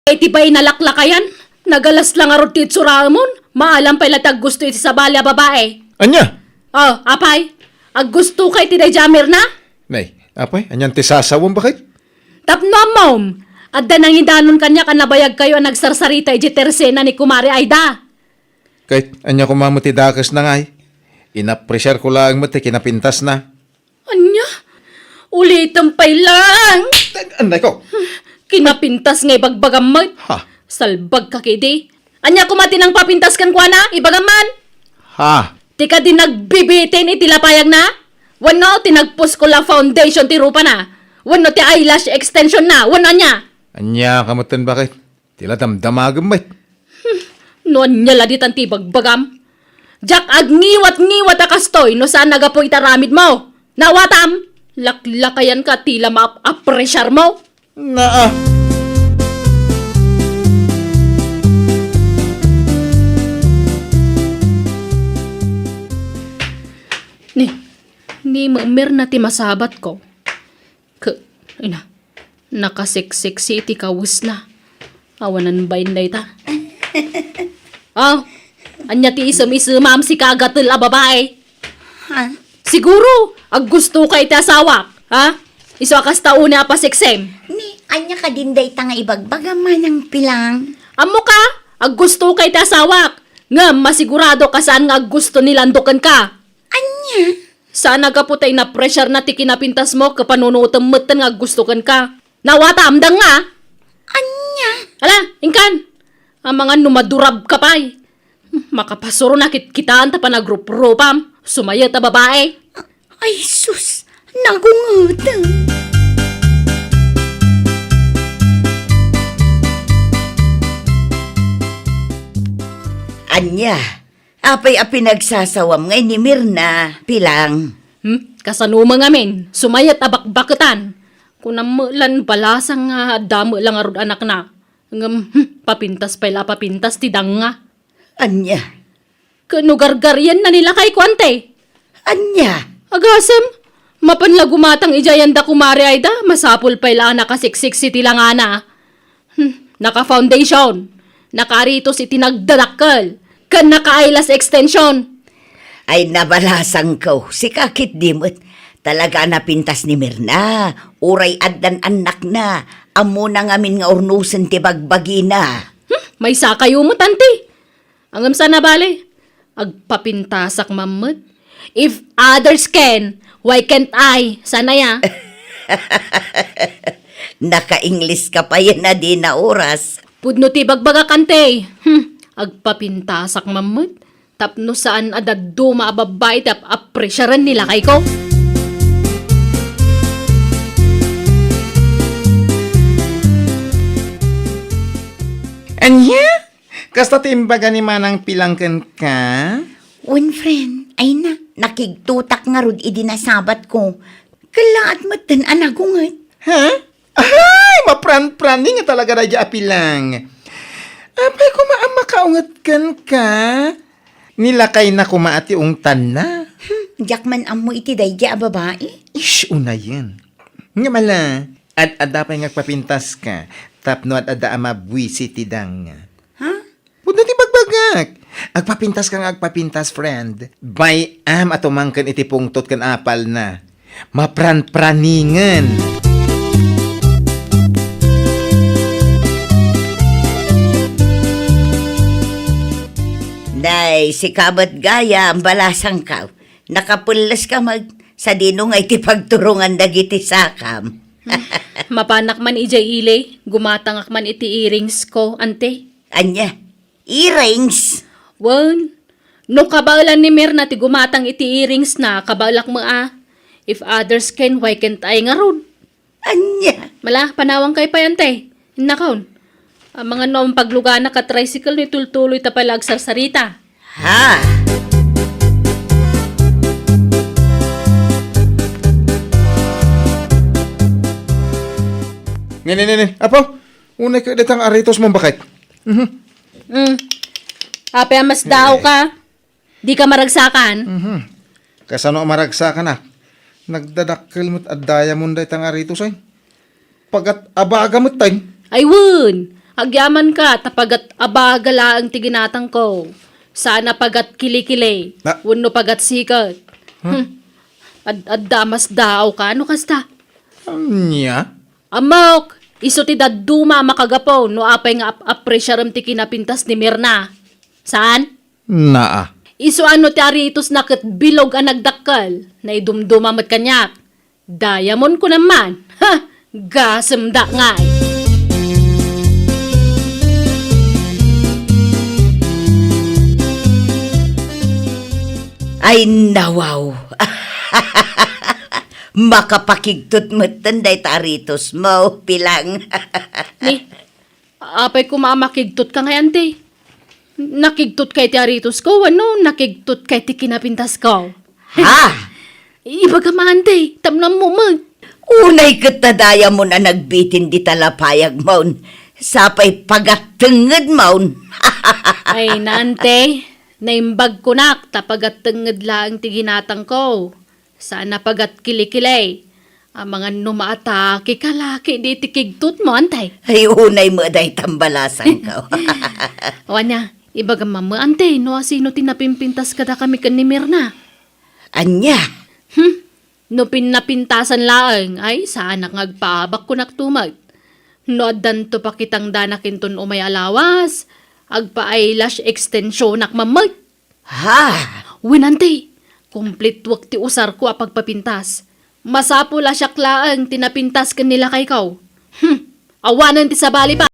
Iti ba inalaklakayan? Nagalas lang arot ti Ramon. Maalam pa ilatag gusto iti sa balya babae. Anya? Oh, apay. Ag gusto kay ti Jamir na? Nay, apay, anyan ti sasawang bakit? Tapno mom. Adda nang idanon kanya kanabayag kayo ang nagsarsarita iti tersena ni Kumari Aida. Kahit anya ko mamuti dakas na ngay. Inapressure ko lang mo ti kinapintas na. Anya? Ulitan pa'y lang. Anday ko. Kinapintas ngay bagbagamay. Ha? Salbag ka kidi. Anya kumati nang papintas kan kwa na? Ibagaman. Ha? Tika din nagbibitin itilapayag na? Wano tinagpus ko la foundation ti rupa na? Wano ti eyelash extension na? Wano nya? Anya kamutan bakit? Tila damdamagam ba? Noon niya laditan ti bagbagam. Jak agniwat-ngiwat akastoy no saan nagapoy taramid mo. Nawatam, laklakayan ka tila ma-apresyar mo. Naa. Ni mamer na ti masabat ko. Nakasiksik si iti kawus na. Awanan ba inday ta? Anya ti isam-isamam si kagatil a babae. Ha? Siguro, ag gusto kay ti asawak, ha? Iso akas tauna pa siksem. Ni, anya ka din day nga ibagbagaman ng pilang. Amo ka, ag gusto kay ti asawak. Nga, masigurado ka saan nga ag gusto nilandukan ka. Anya? Saan nagaputay na pressure na ti kinapintas mo kapanunutam matan nga gusto kan ka. Nawata amdang nga. Anya? Ala, ingkan. Ang mga numadurab ka pa'y. Makapasuro na kitaan ta pa na grup-grupam. Sumaya ta babae. Ay, sus! Nagungutan! Anya, apay a pinagsasawam ngay ni Mirna, pilang. Kasanuma ngamin. Sumaya ta bakbaketan. Kung namulan balasang nga damo lang arud anak na. Ngam, papintas pala papintas ti danga. Anya? Kanugargar yan na nila kay kwante. Anya? Agasem, mapanla gumatang ijayan da kumari ay da, masapul pa ila nakasiksik si tilangana. Naka-foundation, nakarito si tinagdadakkel, kan naka-eyelash extension. Ay nabalasang ko, si kakit dimot. Talaga napintas ni Mirna, uray addan anak na, amo na ngamin nga urnusen ti bagbagi na. May sakayo mo, tanti. Ang sana bale, agpapintasak mamut. If others can, why can't I? Sana ya. Naka-English ka pa yan na di na oras. Pudno ti bagbaga kante. Agpapintasak mamut. Tapno saan adaddo maababay tap apresyaran nila kay ko. Anya? Kasta timbaga ni manang pilangken ka? One friend, ay na, nakigtutak nga rod idinasabat ko. Kalaat matan anagungat. Ha? Ay, mapran-praning nga talaga na dya apilang. Apay ko maamakaungat ka? Nilakay na kumaati ungtan na. Jakman amo iti dayja babae. Ish, una yan. Nga mala, at adapay nga papintas ka, tapno at ada amabwisi tidang. Ha? Puno ti bagbagak. Agpapintas kang agpapintas, friend. By atumangkan iti pungtot kan apal na. Mapran-praningan. Day, si kabat gaya ang balasang ka. Nakapulas ka sa dinong ay ti pagturungan dagiti sakam. Mapanak man ijay ilay, gumatangak man iti earrings ko, ante. Anya, earrings. Wan, no kabaulan ni Mirna ti gumatang iti earrings na, kabaulak mo If others can, why can't I nga ron? Anya. Mala, panawang kay pa yan, te. Nakaon. Ang mga noong paglugana ka tricycle ni tultuloy tapalag sa sarita. Ha? Nini. Apo, unay ka datang aritos mong bakit? Ape, mas daw ka. Di ka maragsakan. Kasano maragsa ka na? Nagdadakkel mo't adaya mo day tang aritos ay. Pagat abaga mo't tayo. Ay, wun. Agyaman ka, tapagat abagala ang tiginatang ko. Sana pagat kilikili, Na- wano pagat sikat. Damas daw ka, ano kasta? Nya? Amok, iso ti daduma makagapo, no apay nga apresyaram ti kinapintas ni Mirna. Saan? Naa. Iso ano ti aritos na kat bilog ang nagdakkel, na idumdumamat kanyak. Diamond ko naman. Ha! Gasemda nga eh. Ay, nawaw. Makapakigtot mo tanday taritos mo, pilang. Ni, apay ko mamakigtot ka ngayon, te. Nakigtot kay ti aritos ko, ano? Nakigtot kay ti kinapintas ko. Ha? Iba ka man, te. Tamnam mo mag. Unay katadaya mo na nagbitin di talapayag maun. Sapay pagatenged maun. Ay, nante. Naimbag ko nak, tapagat tenged lang ti ginatang ko. Sana pagat kilikilay. Ang mga numaatake kalaki di ti kigtot mo, antay. Ay, unay mo day tambalasan ka. Wanya, iba ka mama, ante. No, sino tinapimpintas kada kami kan ni Mirna? Anya? No pinapintasan laeng, ay saan ngagpaabak ko naktumag. No adan to pa kitang danakin ton umay alawas. Agpa eyelash extension nak mamag. Ha? Winante, complete wak ti usar ko a pagpapintas. Masapo la siya klaang tinapintas kanila kay kaw. Awanan ti sabali pa.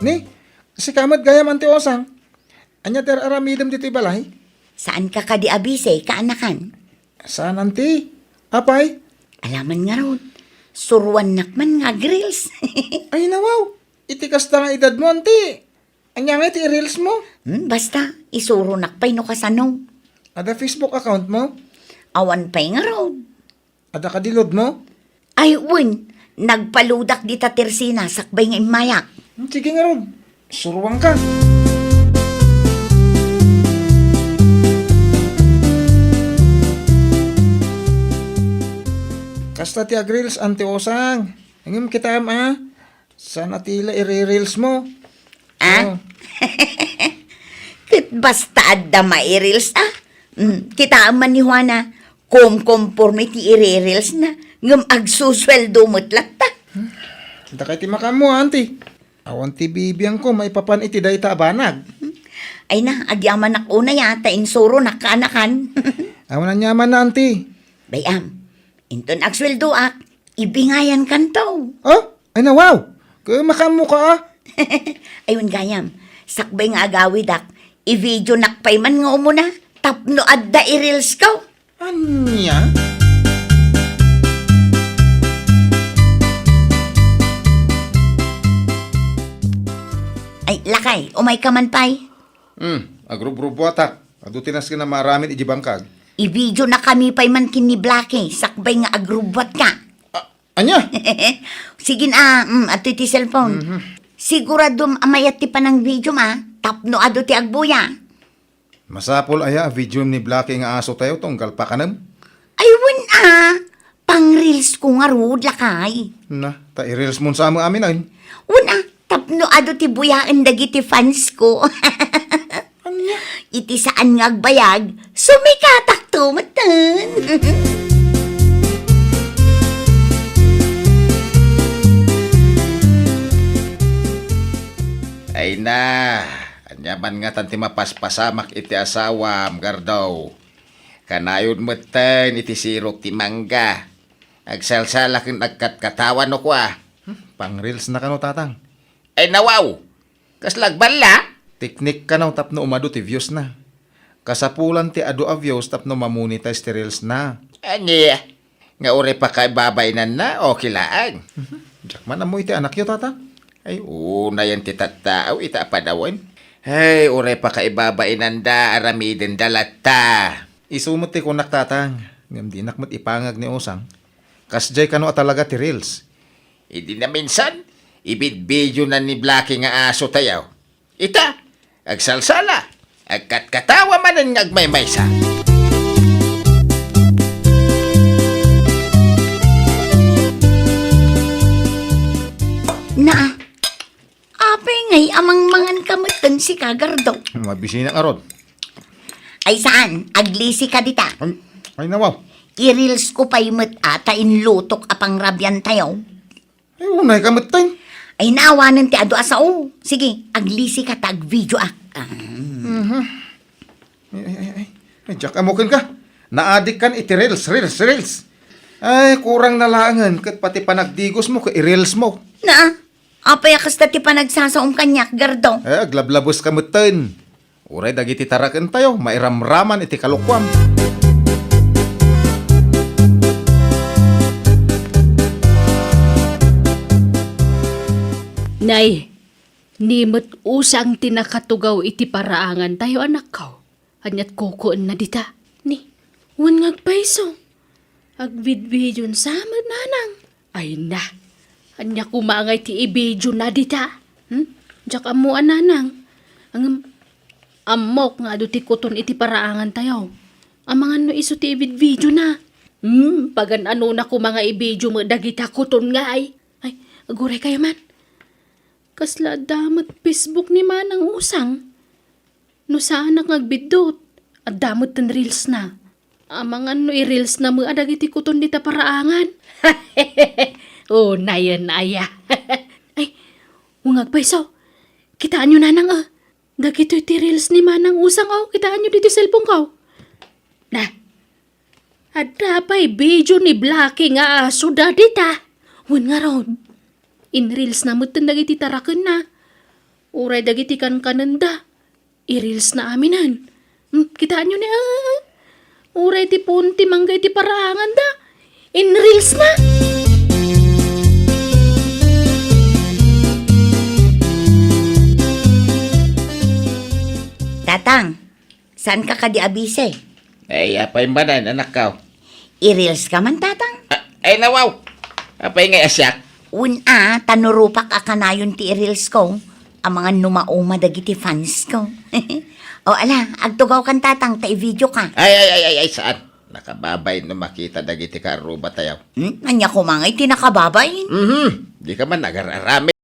Ni, si kamat gayam anti osang. Anya ter aramidem dito balay? Saan ka kadi abise, kaanakan? Saan anti? Apay? Alaman nga ron, suruan nakman nga grills. Ay nawaw, itikas ta nga edad mo anti. Anya nga iti reels mo? Basta, isuro nakpay no kasano. Ada Facebook account mo? Awan pa'y nga ron. Ada kadilod mo? Ay, nagpaludak di ta tersina, sakbay nga imayak. Sige nga ron, suruang ka. Kasta ti agreels anti osang. Hangim kita Sana tila i-reels mo. Ah? Oh. Kit basta adda mairils kita man ni Juana, conformity i-reels na, ngam agsusweldo mo't ta. Kita kay ti makam mo, auntie. Awan ti bibiyang ko, may papan iti day ta banag. Ay na, agyaman nak una yata, insuro nakanakan. Awan na nyaman na, auntie. Bayam, inton agsweldo ibingayan kanto. Oh, ay na wow. Kaya makam mo ka Ayun gayam, sakbay nga agawid i-video nakpay man nga umuna, tapno adda i-reels ko. Anya? Ay, lakay, umay ka man pay. Agrubrubo atak. Ado tinas ka na maramit ijibangkag. I-video na kami pay man kini Blackie, sakbay nga agrubot ka. Anya? Sige na, ato iti cellphone. Sigurado amayat ti pa ng video tapno ado ti agbuya. Masapol aya video ni Blackie nga aso tayo tunggal pa kanam. Ayun pang reels ko nga rod lakay. Na, ta i-reels mo sa aming amin ay. Una, tapno ado ti buyaan dagiti fans ko. Anya? Iti saan nga agbayag, sumikatak to matan. Ay na, anyaman nga tanti mapaspasamak iti asawam, gardaw. Kanayon matan iti sirok ti mangga. Agsalsalak yung nagkatkatawan no kwa. Pang reels na kano tatang. Ay nawaw, kaslagbala. Teknik ka na tapno umado ti views na. Kasapulan ti ado a views tapno mamonetize ti reels na. Anya, nga ure pa kay babaynan na o kilaan. Jack man amoy ti anak yo tatang. Ay, una yan ti tattao, ita padawan. Ay, ure pa kay babaynan da, aramiden dalata. Isumot ti kunak tatang. Ngam di nakmat ipangag ni usang. Kasjay kano talaga ti reels. Hindi na minsan, ibid-video na ni Blackie nga aso tayaw. Ita, agsalsala, agkatkatawa manan nga agmaymaysa. Na, apay ngay amang mangan kamutan si kagardo. Mabisi na aron. Ay saan, aglisi ka dita. Ay nawaw. I-reels ko pa'y ata inlutok apang rabyan tayo. Ay unay kamatay. Ay naawanan ti ado asao. Sige, aglisi ka tag video Ay, Jack, amukin ka. Naadik kan iti reels. Ay, kurang nalangan. Kat pati panagdigos mo, i-reels mo. Na, apay akas dati pa nagsasaom kanyak, gardo. Eh, aglablabos ka mutin. Uray, dagiti tarakan tayo. Mairamraman iti kalukwam. Nay, nimot usang tinakatugaw iti paraangan tayo anak ko. Anyat kukuan na dita. Ni, wan ngagpaiso. Agvidvidyon samad nanang. Ay na, anya kumangay ti ibidyo na dita. Diyak amuan nanang. Ang amok nga do ti kuton iti paraangan tayo. Amangan no iso ti ibidvidyo na. Pagan ano na ko mga ibidyo mo dagita kuton nga ay. Ay, aguray kayo man. Kasla damat Facebook ni manang usang. No saan nagbidot. At damot ten reels na. Amangan no i-reels na mo adagiti kuton dita paraangan. Oh, nayan aya. Ay, ungag paiso. Kitaan nyo nanang dagito iti reels ni manang usang kitaan nyo dito cellphone ko. Na, ada pa'y video ni Blackie nga aso dita. Wan nga ron. In reels na mo dagiti tarakan na. Uray dagiti kan kananda. I-reels na aminan. Kitaan nyo niya. Uray ti punti manggay ti parangan da. In-reels na. Tatang, saan ka kadi abise? Ay, apay manan, anak ka. I-reels ka man, tatang? Ay, nawaw. Apay nga asyak. Una, tanurupak akanayon ti i-reels ko. Ang mga numauma dagiti fans ko. O ala, agtugaw kan tatang, ta i-video ka. Ay, saan? Nakababay na makita dagiti karuba tayo. Anya ko mga itinakababay. Di ka man nagararami.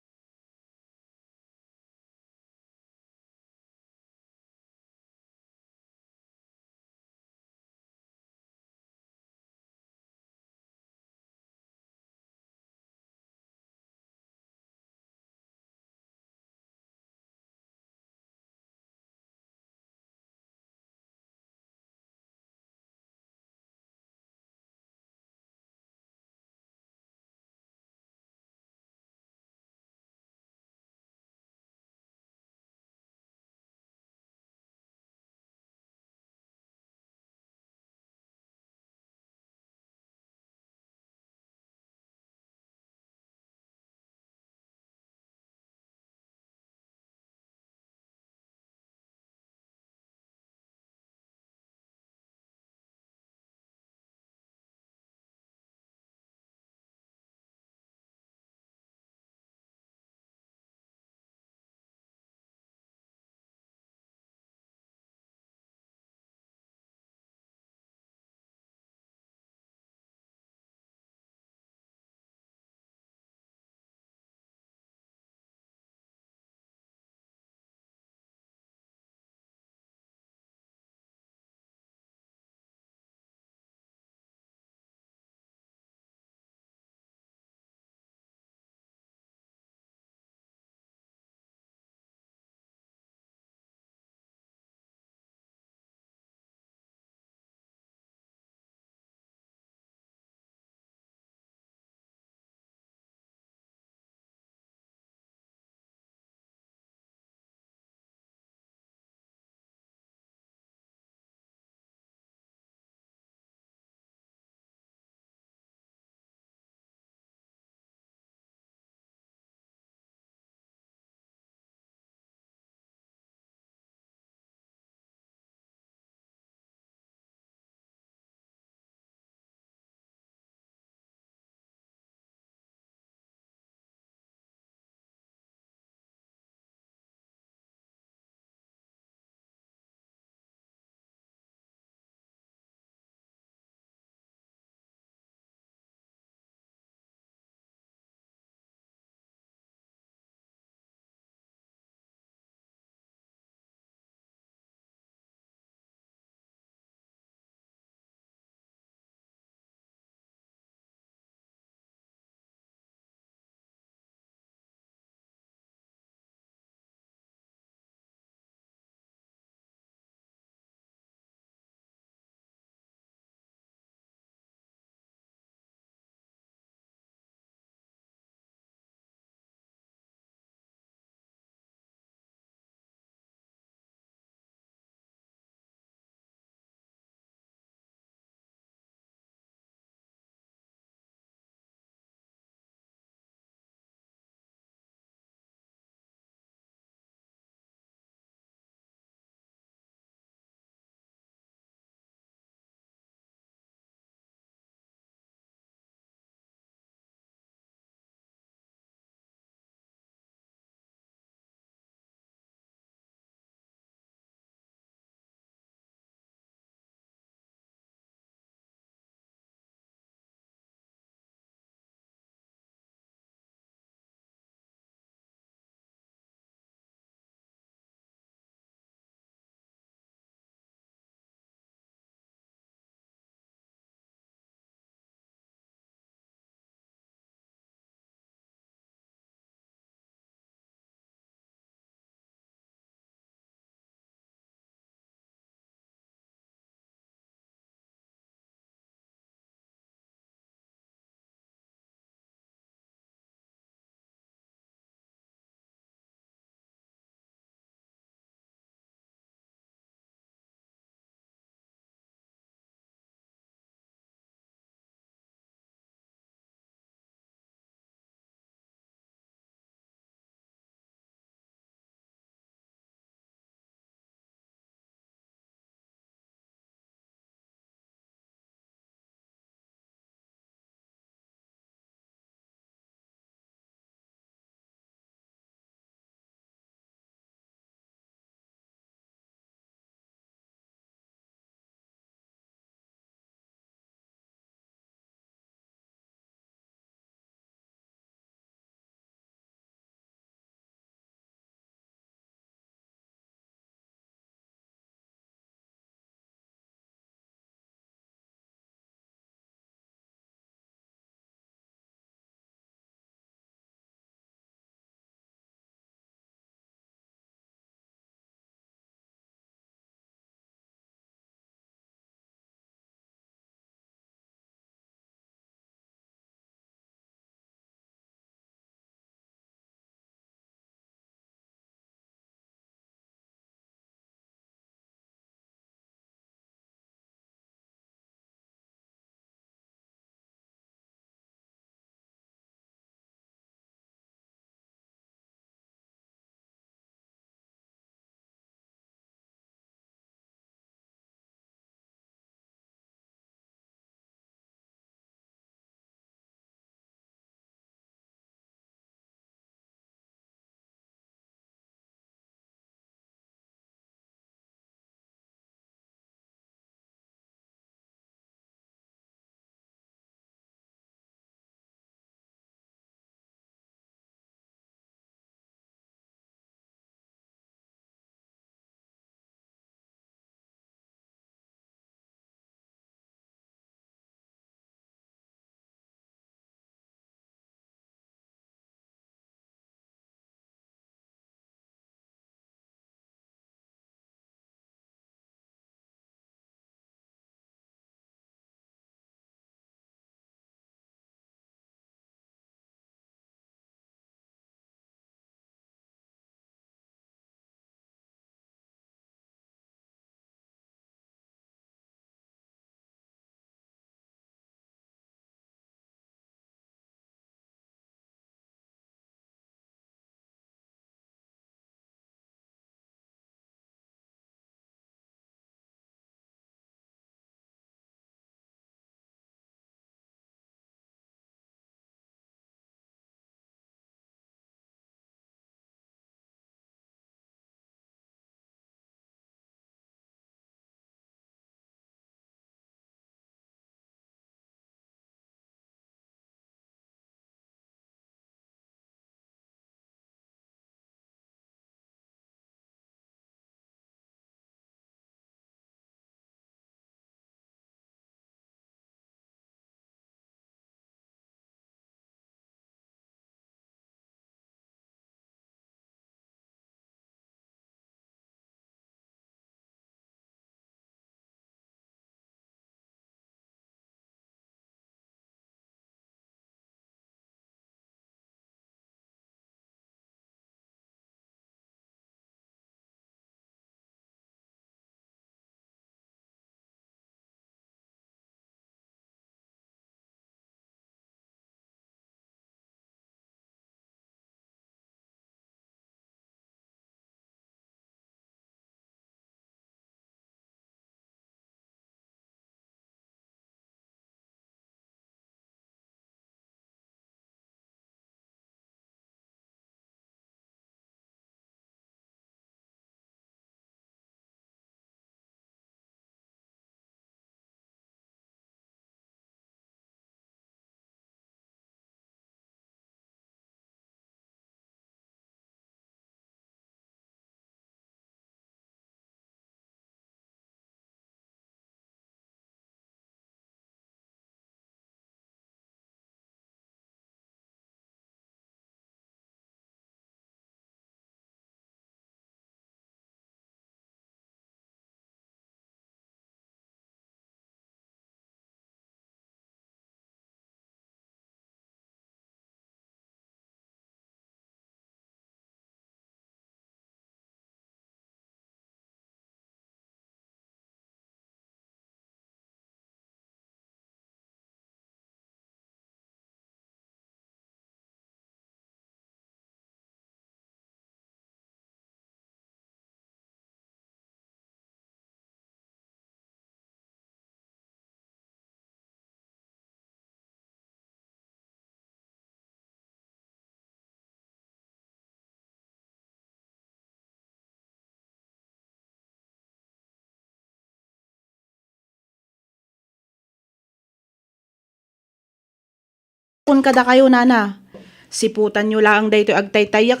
Kun kada kayo, nana. Siputan nyo lang daytoy agtaytayak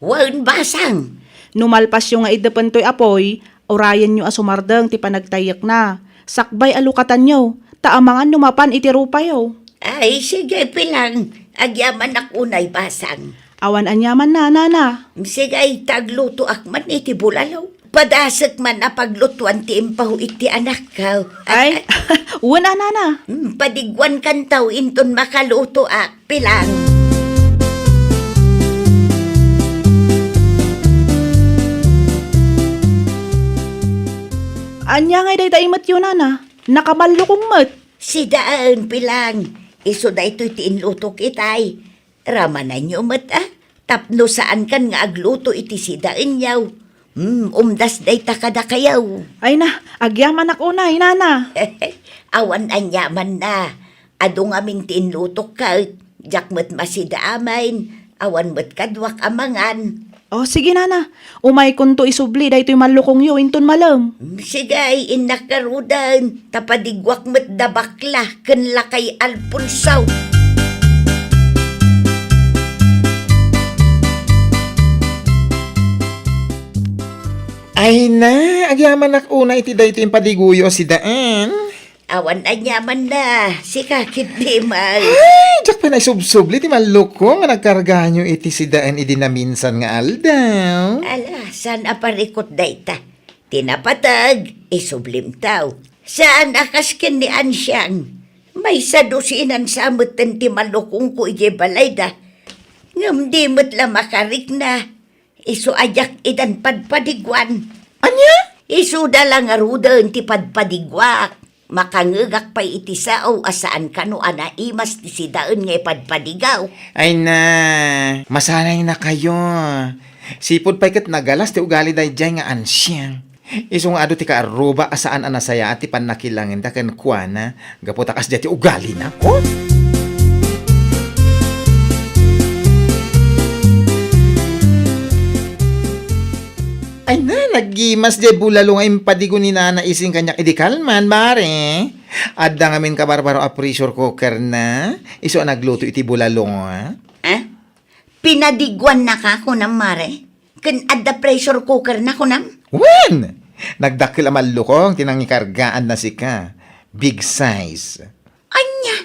Wan basang. Numalpas yung nga idepan to'y apoy, orayan nyo asumardeng ti panagtayak na. Sakbay alukatan nyo, taamangan numapan iti rupayo. Ay, sige pilang. Agyaman ak unay basang. Awan anyaman na, nana. Sige, tagluto akman iti bulalaw. Padasek man na paglutuan ti impaw iti anak ka. Ay, wala, nana. Padigwan kan taw inton makaluto ak pilang. Anya ngay day daimat yun, nana. Nakamalukong mat. Si daan pilang. Iso da ito'y tiinluto kitay. Ramanan nyo mat Tapno saan kan nga agluto iti si daan yaw. Umdas day takada kayaw. Ay na, agyaman ako na, nana. Awan anyaman na. Ado nga ming tiinluto ka. Jak mat masidaamin. Awan mat kadwak amangan. Oh, sige, nana. Umay kunto isubli, day to'y malukong yo, inton malam. Sigay, inakarudan. Tapadigwak mat da bakla. Kanla kay Alfonsaw. Ay na, agyaman nak una iti dayto yung padiguyo si Daan. Awan anyaman na. Si kakit di mal. Ay, jak pa na subsubli ti maloko nga nagkarga nyo iti si Daan idinaminsan nga aldaw. Ala, saan aparikot dayta? Tinapatag, isublim taw. Saan akaskin ni Ansyang? May sadusinan sa amutan ti malukong ko ije balay da. Ngam di mo't la makarik na. Isu ajak idan padpadigwan. Anya? Isu dalang arudan ti padpadigwak. Makangagak pa iti sao asaan kano anaimas ti sidaan nga ipadpadigaw. Ay na, masanay na kayo. Sipod pa ikat nagalas ti ugali day jay nga ansyang. Isong ado ti kaaruba asaan anasaya at ti panakilangin da kan kuana. Gaputakas di ti ugali na ko. Ay na, naggimas di bulalo nga impadigo ni nana ising kanyak idikalman, mare. Adda ngamin ka barbaro a pressure cooker na. Iso nagluto iti bulalo nga. Pinadigwan na ka kunam mare. Kan adda pressure cooker na kunam. When? Nagdakil ang malukong, tinangikargaan na si ka. Big size. Anya?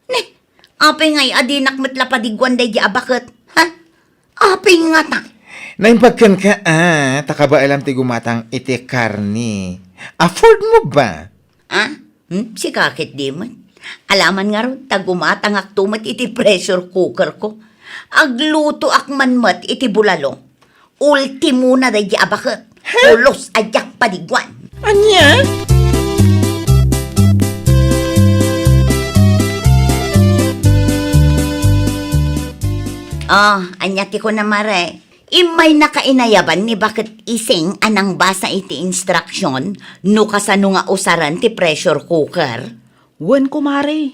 Ne, apay ngay adinak matla padigwan day di abakot. Ha? Apay nga ta. Naimpagkan ka, takaba alam ti gumatang iti karni. Afford mo ba? Si kakit di man. Alaman nga ron, tagumatang aktumat iti pressure cooker ko. Agluto akman mat iti bulalo. Ultimo na day di abakot. Ulos ajak padigwan. Anya? Anya ti ko na mare. Imay nakainayaban ni bakit ising anang basa iti instruction no kasano nga usaran ti pressure cooker. Wen kumare.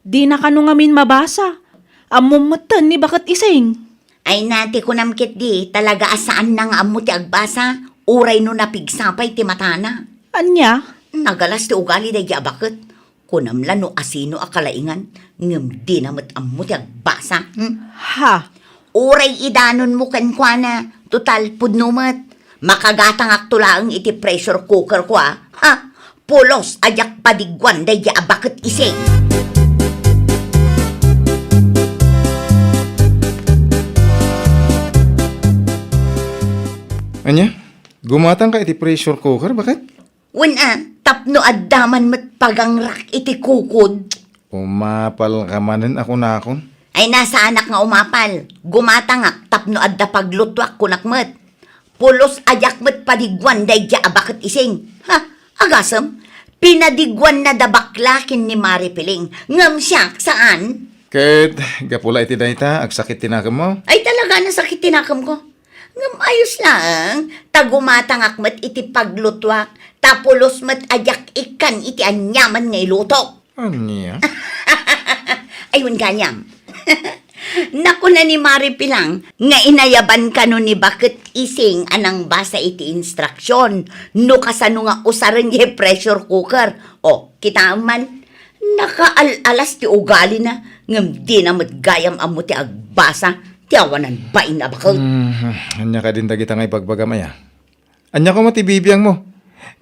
Di na kano ngamin mabasa. Amumatan ni bakat ising. Ay nati ko namkit di talaga asaan na nga amo ti agbasa. Uray no napigsapay ti matana. Anya? Nagalas ti ugali day bakit. Kunamla no asino akalaingan. Ngam di namat amo ti agbasa. Ha? Uray idanon mo kankwana. Total pudnumat. Makagatang aktulaang iti pressure cooker ko ha? Pulos ajak padigwan day bakit ising. Anya? Gumatang ka iti pressure cooker, bakit? Tapno addaman mat pagangrak iti kukod. Umapal ka manin ako na akon. Ay nasa anak nga umapal. Gumatangak tapno adda paglutwak kunakmet. Pulos ajak met padigwan day bakit ising. Ha? Agasam? Pinadigwan na da baklakin ni Mari Piling. Ngam siya, saan? Ket, gapula iti dayta, agsakit tinakam mo. Ay talaga nasakit tinakam ko. Ngam ayos lang. Tagumatangak met iti paglutwak. Tapulos met ajak ikan iti anyaman nga ilutok. Anya? Ayun ganyam. Naku na ni Mari Pilang, nga inayaban ka no ni bakit ising anang basa iti instruction, no kasano nga usaran ye pressure cooker. O, kita man, Nakaalas ti ugali na, ngam di na matgayam amo ti agbasa, ti awanan bain na bakal. Anya ka din dagita nga ipagbagamay ah. Anya ko mo ti bibiyang mo.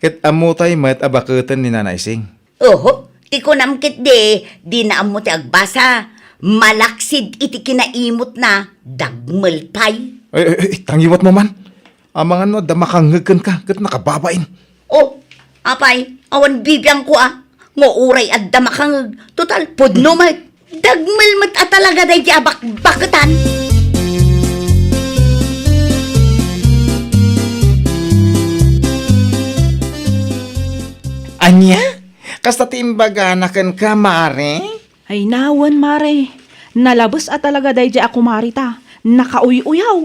Ket amutay mat abaketan ni Nanay Sing. Oho, ti ko namkit di na amo ti agbasa. Malaksid iti kinaimot na, dagmal pay. Tangiwat mo man. Amangan no, damakangagkan ka, ket nakababain. Oh, apay, awan bibiyang ko ah. Ngo uray at damakang, total, pudno mat. Dagmal mat at talaga day di abak-baketan. Anya? Kasta timbaga na kan ka, mare? Ay nawan, mare. Nalabas at talaga day ako marita. Nakauy-uyaw.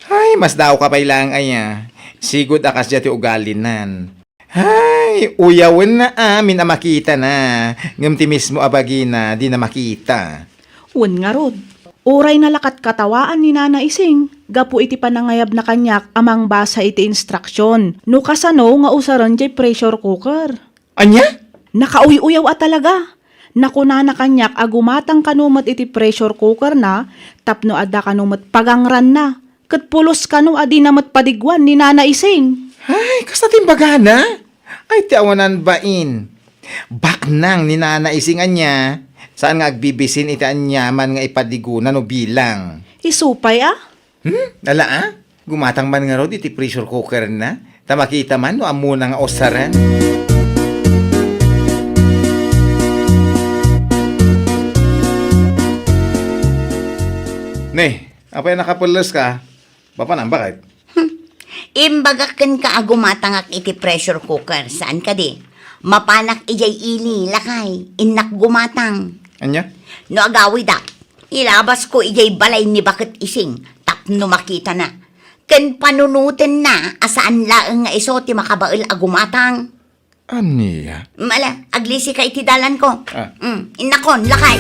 Ay, mas daw ka pa ilang aya. Sigod akas dya ti ugalinan. Ay, uyawin na amin na makita na. Ngam ti mismo abagina, di na makita. Un nga rod. Uray na lakat katawaan ni Nana Ising. Gapu iti panangayab na kanyak amang basa iti instruction. No kasano nga usaran jay pressure cooker. Anya? Nakauy-uyaw at talaga. Nakuna na kanyak agumatang kanumat iti pressure cooker na, tapno adda kanumat pagangran na. Kat pulos kanu adi namat padigwan ni Nana Ising. Ay, kasta timbaga na. Ay, tiawanan bain. Baknang ni Nana Isingan niya. Saan nga agbibisin iti anyaman nga ipadigunan o bilang. Isupay ah. Nala ah? Gumatang man nga rod iti pressure cooker na. Tamakita man no amuna nga osaran. Ne, apa yung nakapulos ka? Papanang bakit? Imbagakan ka agumatangak iti pressure cooker. Saan ka di? Mapanak ijay ili, lakay. Inak gumatang. Anya? No agawi da. Ilabas ko ijay balay ni Bakit Ising. Tapno makita na. Ken panunutin na asaan laeng nga iso ti makabail agumatang. Aniya? Mala, aglisi ka iti dalan ko. Ah. Inakon, lakay.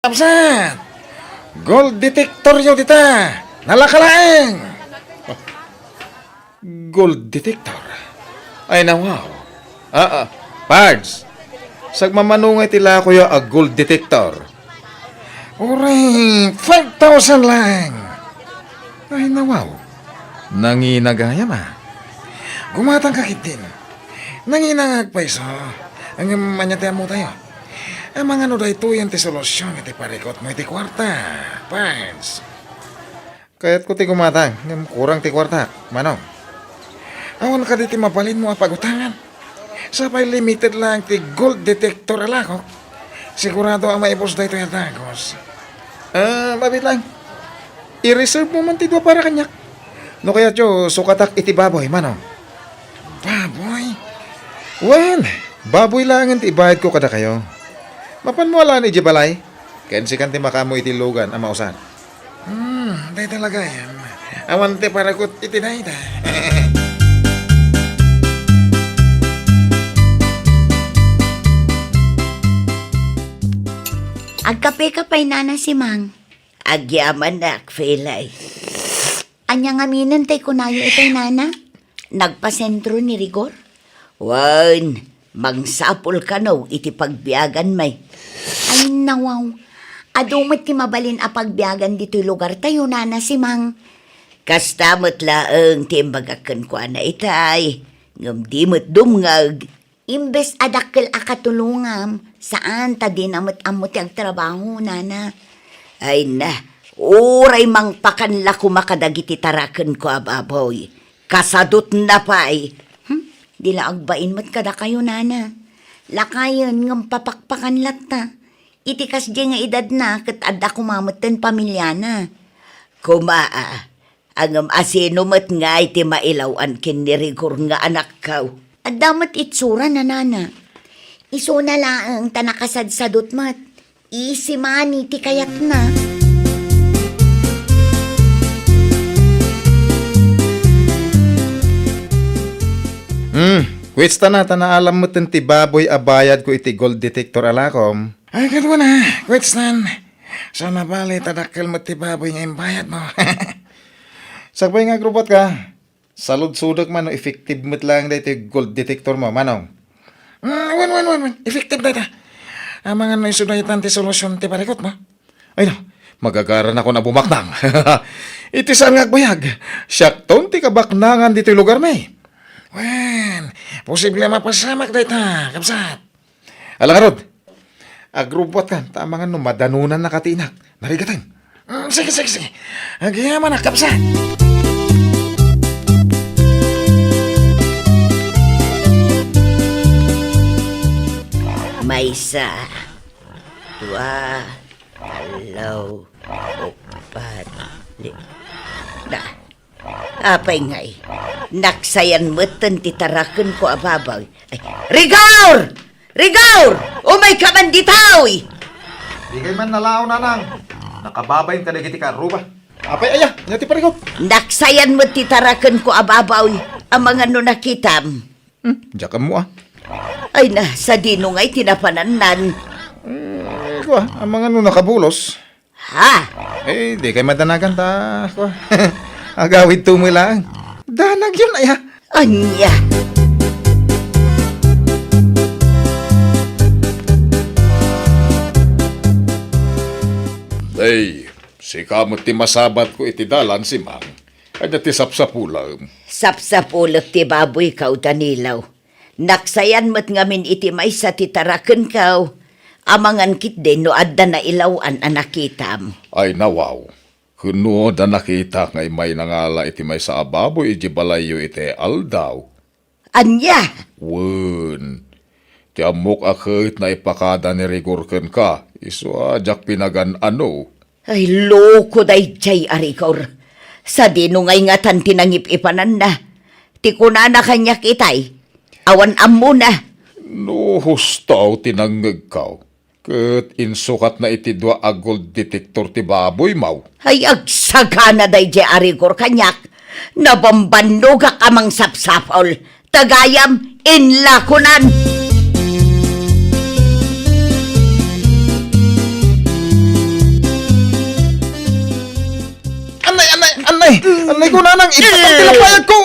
Kapsat! Gold detector yun dita! Nalakalaeng! Gold detector. Ay na wow. Pards. Sagmamanungay tila kuya a gold detector. Uray, 5,000 lang! Ay na wow. Nanginagaya ma. Gumatang kakit din. Nanginangag paiso. Ang manyate mo tayo. Ang mga no dahi tuyan ti solusyon iti parikot mo iti kwarta. Pans. Kaya't ko ti kumatang. Ngam kurang ti kwarta. Manong. Awan ka diti mapalin mo ang pagutangan. Sapay limited lang ti gold detector alakok. Sigurado ang maipos dahi ito yung tagos. Mabit lang. I-reserve mo man ti dua para kanyak. No kaya tiyo, sukatak iti baboy, manong. Baboy? Well, baboy lang ang ibayad ko kada kayo. Mapan mo ala ni Jibalay. Kensi kan ti makamo iti lugan ang mausan. Dahi talaga yan. Awan ti parakot iti dahi da. Agkape-kapay na si Mang. Agyaman na, Felay. Anya nga minan tay kunayo itay nana? Nagpasentro ni Rigor? Wan, mangsapol ka no, iti pagbiagan may. Ay nawaw, adumot ti mabalin a pagbiagan dito lugar tayo nana si Mang. Kastamot laeng ti imbagakan ko na itay. Ngam di mo't dumngag. Imbes adakkel akatulungam, saan ta din amot ang trabaho, nana? Ay na, uray mang pakanla kumakadagiti taraken ko ababoy. Kasadot na pa ay. Dila agbain mat kada kayo, nana. Lakayon ng papakpakan lata. Itikas di nga edad na, kat adda kumamatan pamilya na. Kumaa, ang asino mat nga iti mailawan kin ni Rigor nga anak kaw. At damat itsura na nana. Iso na lang tanakasadsadot mat. Isimani ti kayat na. Wits ta na alam mo ti baboy abayad ko iti gold detector alakom. Ay, kadwa na. Kwetsnan. So, nabali, tadakkel mo ti baboy nga imbayad mo. Sagbay nga grupot ka. Salud-sudak man, no, effective mo't lang dahil iti gold detector mo, manong. Wan. Effective na ita. Ang mga naisudayatan ti solusyon ti parikot mo. Ay no, magagaran ako na bumaknang. Iti saan nga agbayag? Siyak ton ti kabaknangan dito lugar may. Wan, posible mapasamak na ita, kapsat. Alang arod, agrupot ka, tama nga no, madanunan na katinak. Narigatan. Sige. Agyaman na, kapsat. Maysa, dua, alaw, upat, na. Apay ngay, naksayan mo't titarakan ko ababaw. Ay, Rigor! Umay ka man ditaw! Di kayo man nalao na nang. Nakababayin ka na giti ka, ruba. Apay aya, ngati parikot. Naksayan mo't titarakan ko ababaw, ang mga nunakitam. Diyan mo ah. Ay na, sa dino nga'y tinapananan. Ko ang mga no nakabulos. Ha? Di kayo madanagan ta. Ko. Agawid tumilang. Danag yun ay ha. Anya? Ay, si kamot ti masabat ko iti dalan si Mang. Kanya ti sapsapulam. Sapsapulot ti baboy kaw Danilaw. Naksayan mat ngamin iti may sa titaraken kaw. Amangan kit din no adda na ilawan anakitam. Ay nawaw. Kuno da nakita ngay may nangala iti may sa ababo iti balayo iti aldaw. Anya? Wen. Ti amok akit na ipakada ni Rigor ken ka. Iso ajak pinagan ano. Ay loko day jay arikor. Sa dino ngay nga tan tinangip ipanan na. Ti kunana kanya kitay. Awan ammo na. No hustaw tinangag kaw. Ket insukat na iti dua a gold detector ti baboy maw. Ay agsagana day jay arikor kanyak. Nabambando ka kamang sapsapol. Tagayam inlakunan. Anay ko nanang ipagtilapayag ko.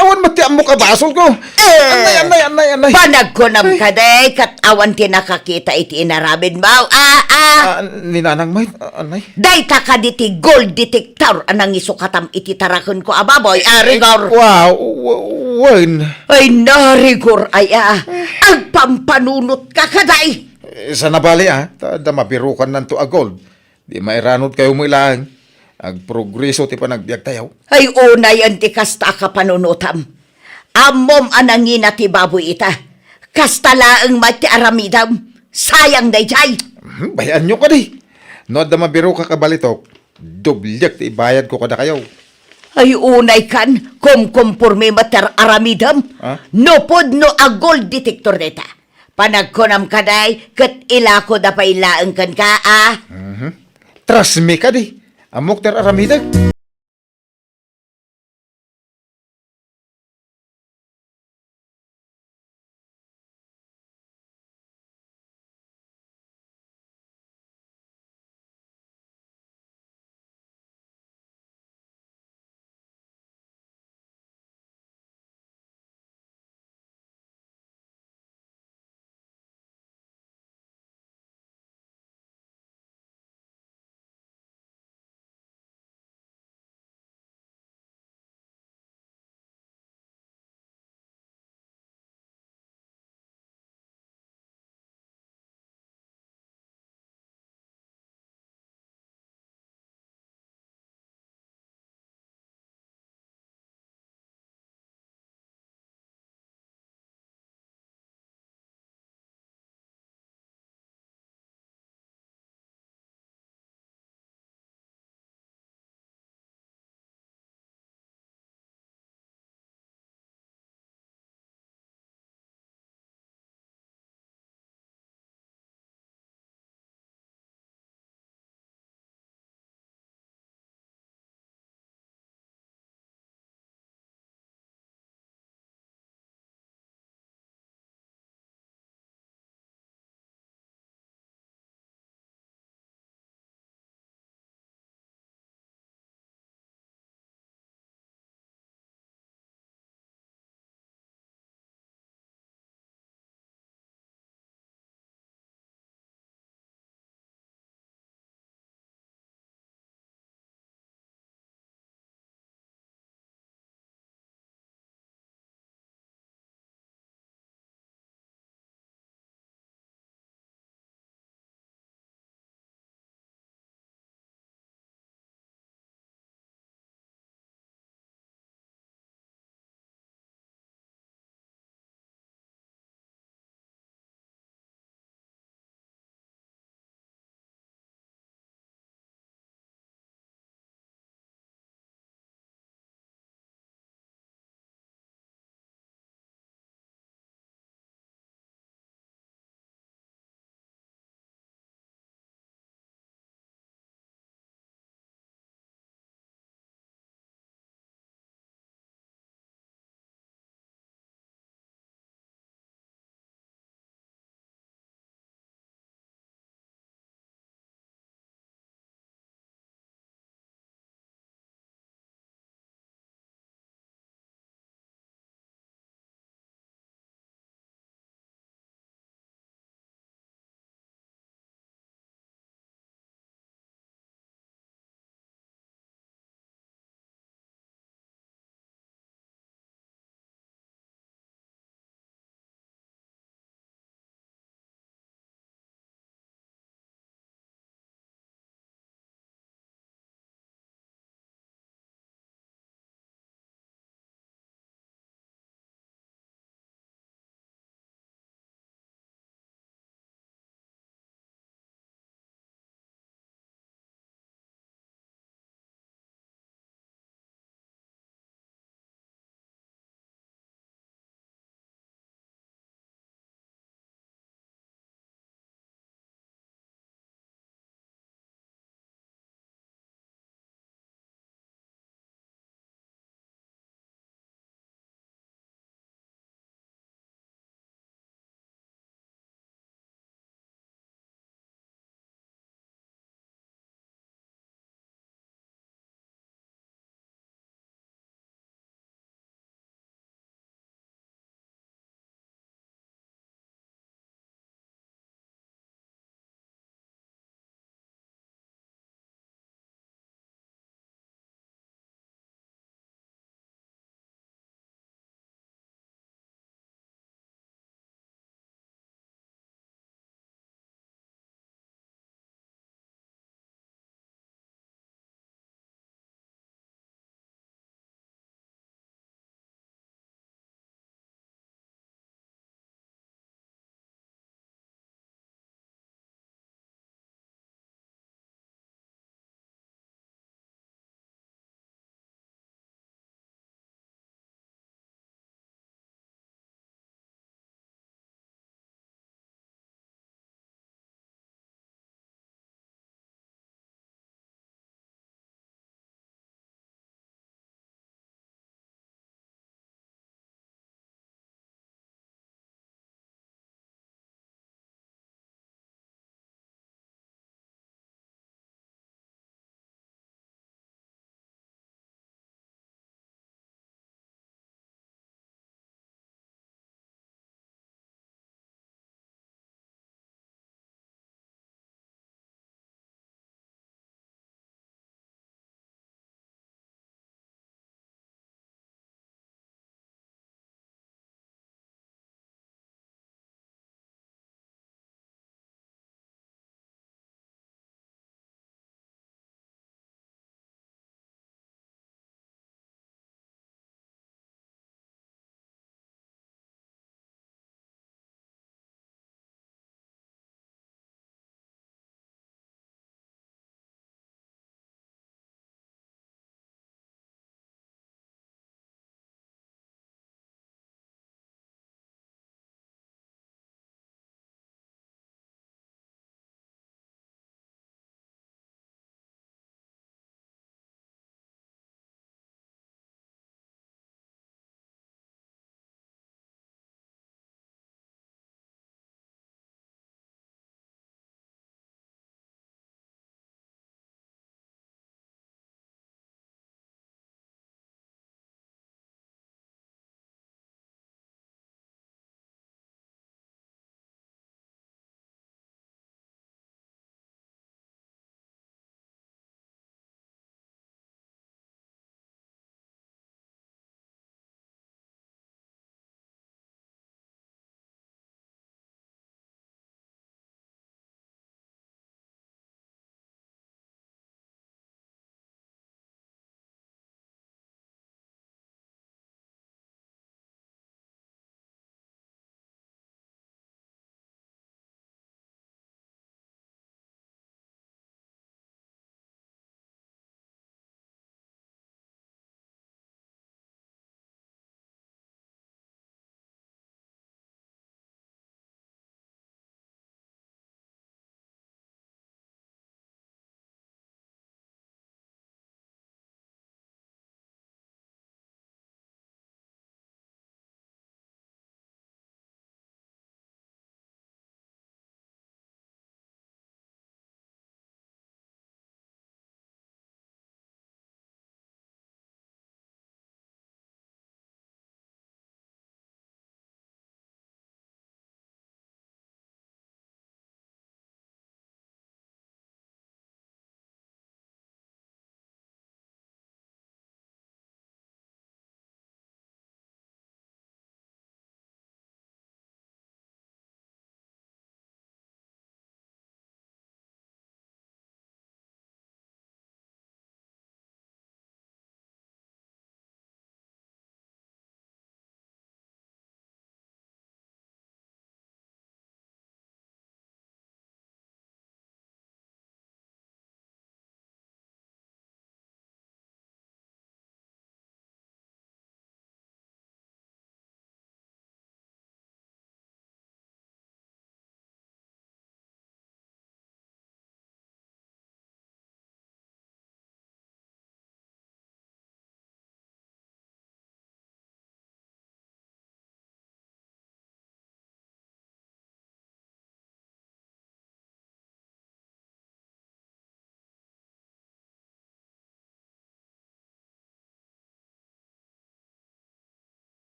Awan matiam mo ka basol ko. Anay. Panagkunam ka day, kat awan ti nakakita iti inarabid mo. Ni nanang may, anay. Day ta ka diti gold detector anang isukatam iti tarakon ko ababoy, rigor. Wow, wen. Ay narigor aya, agpampanunot ka kaday. Sa nabali tada mabirukan nanto a gold. Di mairanod kayo mo ilang. Ag progreso ti panagbiag tayaw. Ay unay ang ti kasta ka panunutam. Amom anangina ti baboy ita. Kasta laang mati aramidam. Sayang day jay. Bayan nyo ka di. No da mabiro ka kabalitok, dublyak ti ibayad ko kada kayo. Ay unay kan, kumkumpurme mater aramidam. No pod no a gold detector deta. Panagkunam kaday, kat ilako da pa ilaang kan ka Trust me ka di. Amok ter aramidag.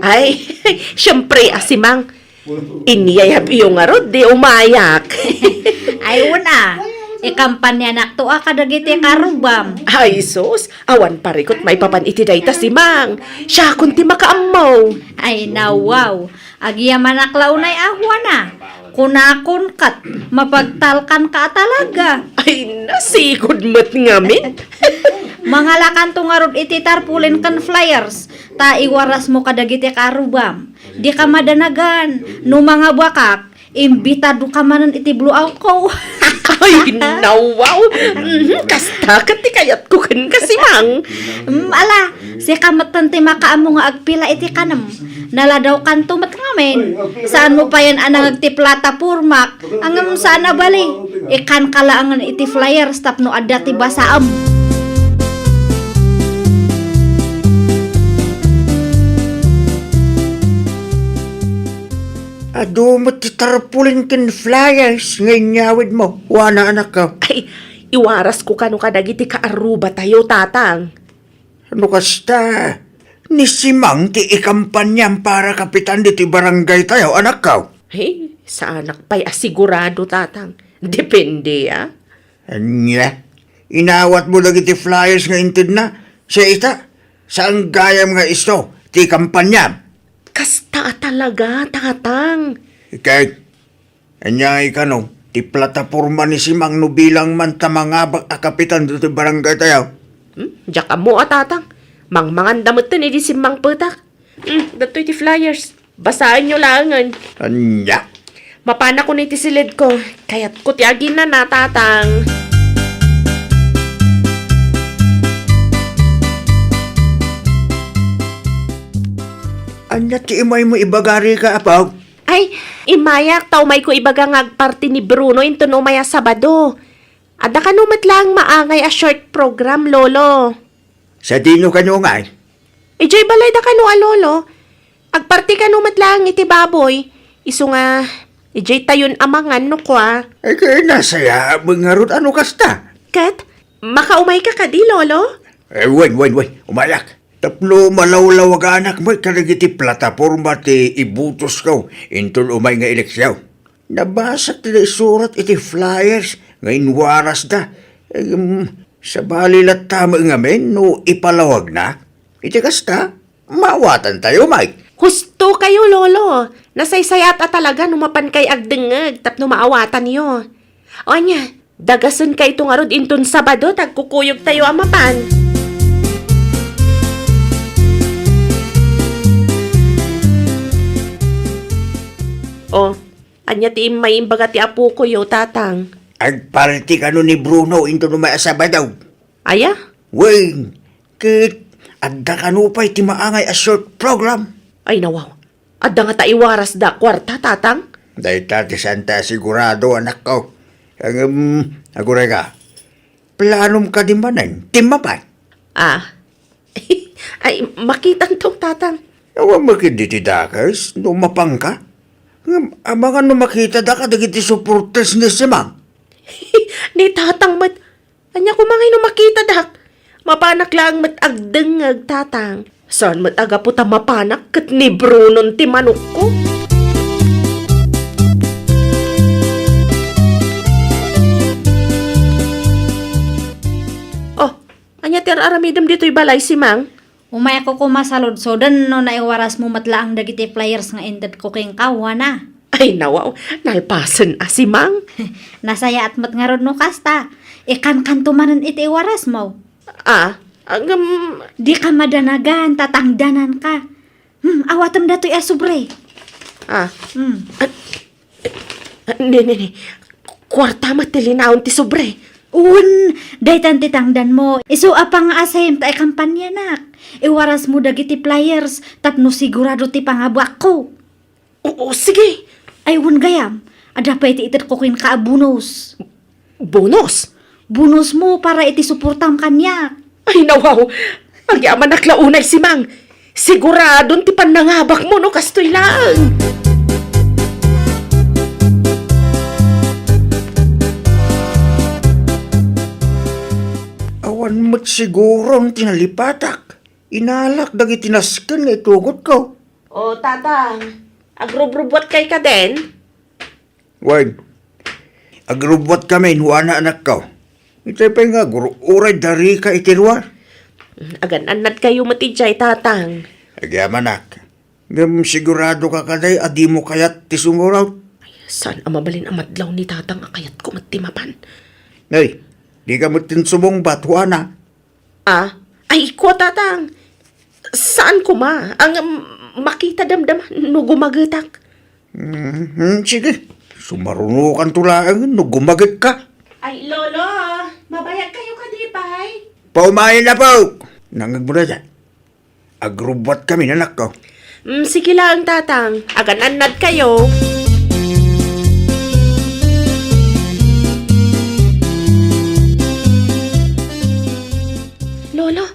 Ay, siyempre, asimang. Inyayap yung arod, di umayak. Ay, una. Ikampanya nakto kadagiti karubam. Ay, sus, awan parikot may papan iti dayta si Mang. Siya kunti makaamaw. Ay, nawaw. Agyaman aklaw na'y ahwa na. Kunakon kat, mapagtalkan ka talaga. Ay, nasikod mo't ngamin. Mga lakanto nga rod iti tarpulin kan flyers. Ta iwaras mo kadagiti karubam. Di ka madanagan. No mga bakak, imbitado ka manan iti blue out ko. Ay, nawaw. Kasta kati kayat ko kan kasi Mang. Ala, si kamatan ti makaamo nga agpila iti kanam. Naladaw kanto mat ngamin. Saan mo pa yan anang agtiplata purmak? Angam sana bali. Ikan kalaangan iti flyers tapno adda ti basaam. Ado mo titarpulin kin flyers ngayon nyawid mo. Wana anak ka. Ay, iwaras ko kano kadagiti kaaruba tayo, tatang. Ano kasta? Ni Simang ti ikampanyam para kapitan di ti barangay tayo, anak ka. Hey, sa anak pa'y asigurado, tatang. Depende, ah. Anya, inawat mo lagi ti flyers nga intid na. Sa ita, saan gayam nga isto, ti kampanyam. Kasta talaga, tatang. Ikay, anya ikano, ti plataporma ni Simang no bilang man tamangabak a kapitan do ti barangay tayo. Diyak mo, tatang. Mangmangan damot ni di simang putak. Dato'y ti flyers. Basahin nyo langan. Anya, Mapana ko na iti silid ko. Kaya't ko tiagin na, tatang. anya ti imay mo ibagari ka apaw. Ay, imayak tao may ko ibaga ngagparti ni Bruno into no maya Sabado. Ada ka numat lang maangay a short program, lolo. Sa dino kanyo nga eh. Ijay balay da ka no a lolo. Agparti ka numat lang iti baboy. Iso nga, ijay tayon amangan no kwa. Ay kaya nasaya, mangarot ano kasta? Kat, makaumay ka kadi, lolo? Wen, umayak. Taplo malawlaw aga anak mo, karagiti plataporma ti ibutos ko, intol umay nga eleksyaw. Nabasa ti surat iti flyers, ngayon waras da. Sa balilat tama nga men, no ipalawag na. Iti kasta, mawatan tayo, Mike. Husto kayo, lolo. Nasaysayat talaga numapan kay agdengeg tapno maawatan yo. O nya, dagasan kay itong arod inton Sabado, tagkukuyog tayo amapan. O, anya ti may imbaga ti apo ko yo, tatang. Agparti ka no ni Bruno into no may asaba daw. Aya? Wait, kit, agda ka no pa'y timaangay a short program. Ay nawaw. Adda nga ta iwaras da kwarta, tatang. Dahil tati santa sigurado anak ko. Aguray ka. Planom ka di manan, timapan. Ah. Ay, makitan tong tatang. Awa makiditi dakas, numapang ka. Mga numakita da ka, dagiti supporters ni Simang. Ni tatang mat. Anya ko mga makita dak. Mapanak lang mat agdengag, tatang. Saan mat aga po ta mapanak kat ni Brunon ti manok ko? Oh, anya ti aramidam dito'y balay si Mang? Umay ako kumasalod so dan no naiwaras mo matlaang dagiti flyers nga ended ko king kawa na. Ay nawaw, nalpasan si Mang. Nasaya at mat nga rod no kasta. Ikan kantumanan iti iwaras mo. Ah, Di ka madanagan, tatangdanan ka. Awatam dato'y asubre. Ni. Kwarta matilinawon ti sobre. Daytan titangdan mo. Isu apang asayem ta kampanya nak. Iwaras mo dagiti flyers, tapno sigurado ti pangabak ko. Oo, sige. Aywan gayam, ada pa iti itir ko kin ka bonus. Bonus? Bonus mo para iti suportam kanya. Ay nawaw, agyaman naklaunay si Mang. Siguradon ti panangabak mo no kastoy lang. Awan mo't siguro ang tinalipatak. Inalak dagi tinaskan nga itugot ko. O, tatang, agrubrubot kay ka din? Wag, agrubot kami, nuana anak ko. Ito pa nga, uray dari ka itirwa. Agan anad kayo matijay, tatang. Agyaman nak, ngam sigurado ka kaday, adi mo kayat ti sumuraw. Saan ang mabalin ang madlaw ni tatang akayat ko matimapan? Ay, di ka matin sumong batuana. Ah, ay ko, tatang. Saan ko ma? Ang makita damdam no gumagetak. Sige, sumarunukan tulaan, no gumagit ka. Ay, lolo, mabayag kayo ka di pay. Paumahin na po! Nangag mo na dyan. Agrubot kami, anak ko. Sige lang, tatang. Agan anad kayo. Lolo,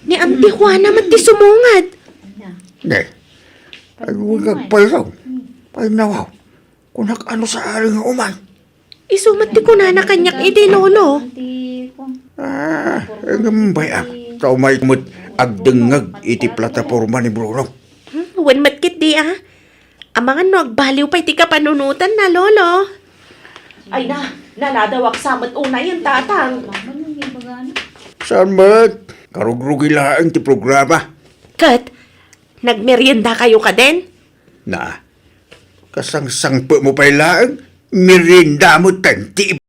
ni Auntie Juana mati sumungad. Ne, ay huwag kagpalaw. Ay nawaw, kunak ano sa aring umay. Isumat di ko na kanyak iti, lolo. Gambay tao may kumot agdengag iti plataforma ni Bruno. Wen matkit di Ang mga no, agbaliw pa iti kapanunutan na, lolo. Ay na, naladawak samat unay yung tatang. Saan mat? Karugrugi lang ti programa. Kat, nagmerienda kayo ka din? Na, kasang-sangpo mo pa ilang, mirinda mo tanti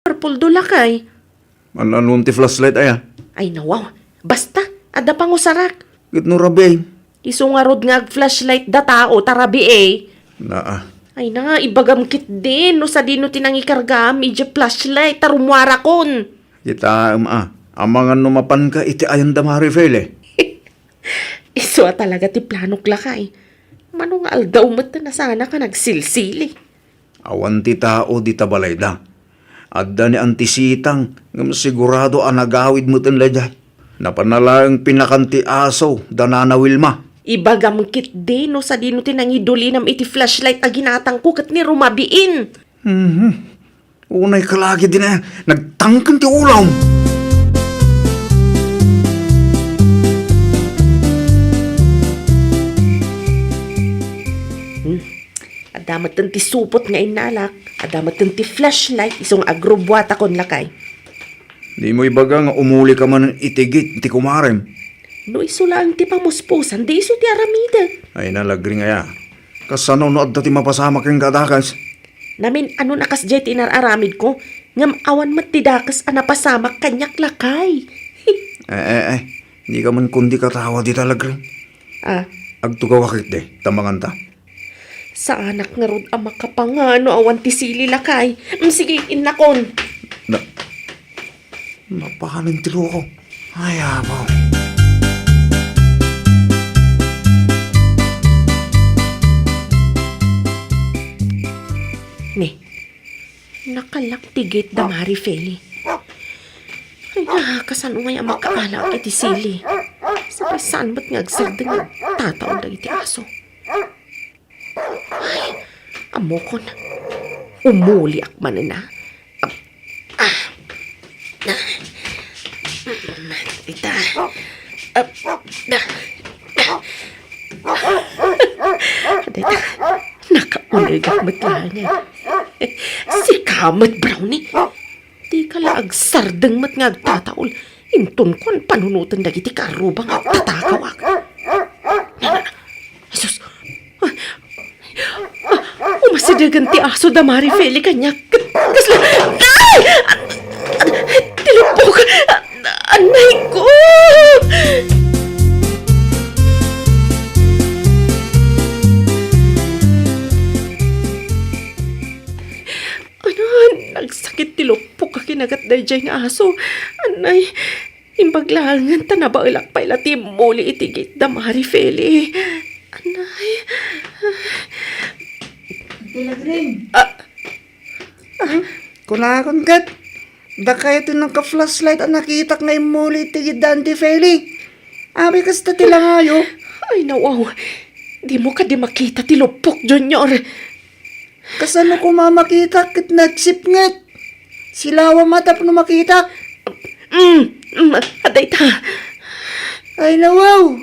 purple do lakay. Mananun ti flashlight aya. Ay nawaw, basta, ada pang usarak. Git no rabi. Iso nga rod nga flashlight da tao, tarabi eh. Na Ay na, ibagam kit din, no sa dino tinang ikarga, medyo flashlight, tarumwara kon. Kita amangan numapan ka iti ayan da Marifel Iso talaga ti planok lakay. Manong aldaw mat na sana ka nagsilsili. Awan ti tao di tabalayda. Adda ni antisitang ngam sigurado ang nagawid mo tin ladya. Napanalang pinakanti aso danana Wilma. Ibagam kit din, no sa dino tinang idulinam iti flashlight a ginatang ko kat ni rumabiin. Unay kalagi din nagtangkan ti ulam. Adamat ti supot nga inalak, adamat ti flashlight, isong agrobwata kon lakay. Di mo ibaga nga umuli ka man itigit ti kumarem. No iso lang ti pamuspusan, di iso ti aramida. Ay nalagring aya. Kasano no adda ti mapasama kang kadakas. Namin ano nakas jet inararamid ko, ngam awan mat ti dakas anapasamak kanyak lakay. Di ka man kundi katawa di talagring. Agtugaw akit de, tamangan ta. Sa anak nga rod ang makapangano awan ti sili lakay. Sige, inakon. Napakanin tilo ko. Ay, abaw. Ne, nakalaktigit da Marifeli. Ay, nakakasan umay ang makaala iti sili. Sabay saan ba't nga agsagdang tataon da iti aso? Ay, amokon. Umuli akman na. Ita. Dita. Nakaulig akmat lang niya. Si Kamat Brownie. Di ka laag sardang mat nga agtataol. Inton kon panunutan dagiti karubang agtatakaw ak. Jesus. Umasidagan ti aso da Marifeli kanya. Kasla. Ay! Tilupok! Anay ko! Ano? Nagsakit tilupok ka kinagat da dyan nga aso. Anay, imbaglangan tanabailak pa ila muli itigit da Marifeli. Anay. Dilagring. Kunakon kat. Baka ito ng ka-flashlight ang nakita nga imuli tigid Dante Feli. Abi kasta tila ngayo. Ay, nawaw. Di mo ka di makita tilupok, Junior. Kasano ko mamakita kit nagsipnget. Silawa matap no makita. Aday ta. Ay nawaw.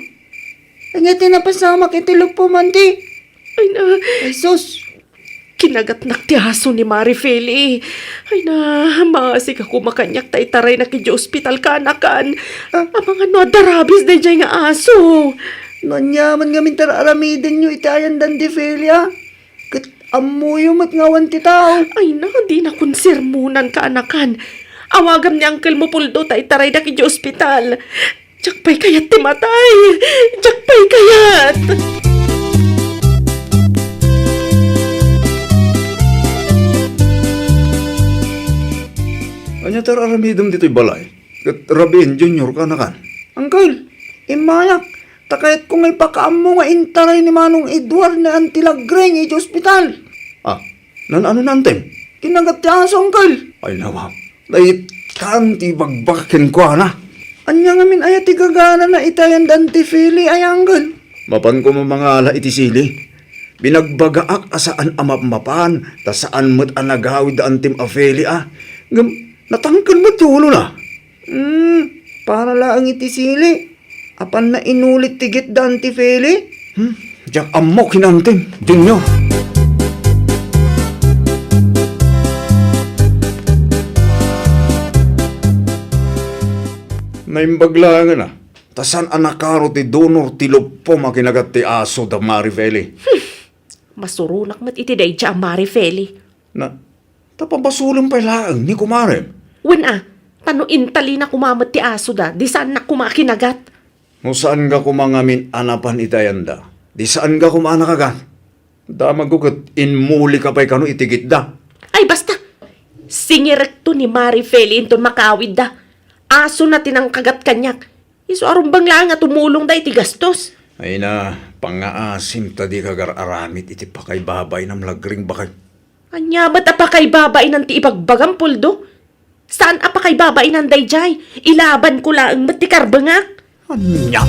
Ang tinapasama kitulog po manti. Ay na. Ay sus. Kinagat naktihaso ni Marifeli. Ay na, maasik ako makanyak taray na kidyo ospital ka anakan. Ang mga no, darabis na dyan nga aso. Nanyaman nga mintar aramidin nyo itayan dan di Felia. Kit amuyo mat ngawan ti tao. Ay na, di na konsirmunan ka anakan. Awagam ni Uncle mo puldo taray na kidyo ospital. Jakpay kayat timatay. Jakpay kayat. Anya tar aramidom dito'y balay. Kat Rabin Junior ka na kan. Uncle, imayak. Takayat ko ngay pakaamo nga intaray ni Manong Edward na antilagreng iti ospital. Nan ano nantem? Kinagat ti aso, Uncle. Ay nawa. Dahit kan ti bagbakin ko na. Anya nga min ayat ti gagana na itayan Dante Feli ay Uncle. Mapan ko mga ala iti sili. Binagbagaak asaan amapapan, ta saan mo't anagawid antim afeli natangkan mo tulo na. Para lang iti sili. Apan na inulit tigit Dante Feli. Diyak amok hinantim. Dinyo. Naimbaglangan na. Tasan anakaro ti donor ti lupo makinagat ti aso da Marifeli. Masurunak mat iti day dya Marifeli. Na, Tapabasulong pa laang ni kumarem. Wen tano intali na kumamat ti aso da, di saan na kumakinagat. No saan ka kumangamin anapan itayanda? Di saan ka kumanakagan? Damag ko kat inmuli ka pa'y kano itigit da. Ay basta, singirekto ni Mari Feli inton makawid da. Aso na tinangkagat kanyak. Iso arumbang lang nga tumulong da iti gastos. Ay na, pangaasim tadi kagar aramit iti pakaybabay ng lagring bakay. Anya ba't apakay babae ng ti ibagbagam puldo? Saan apakay babae ng dayjay? Ilaban ko lang ba't ti karbangak? Anya?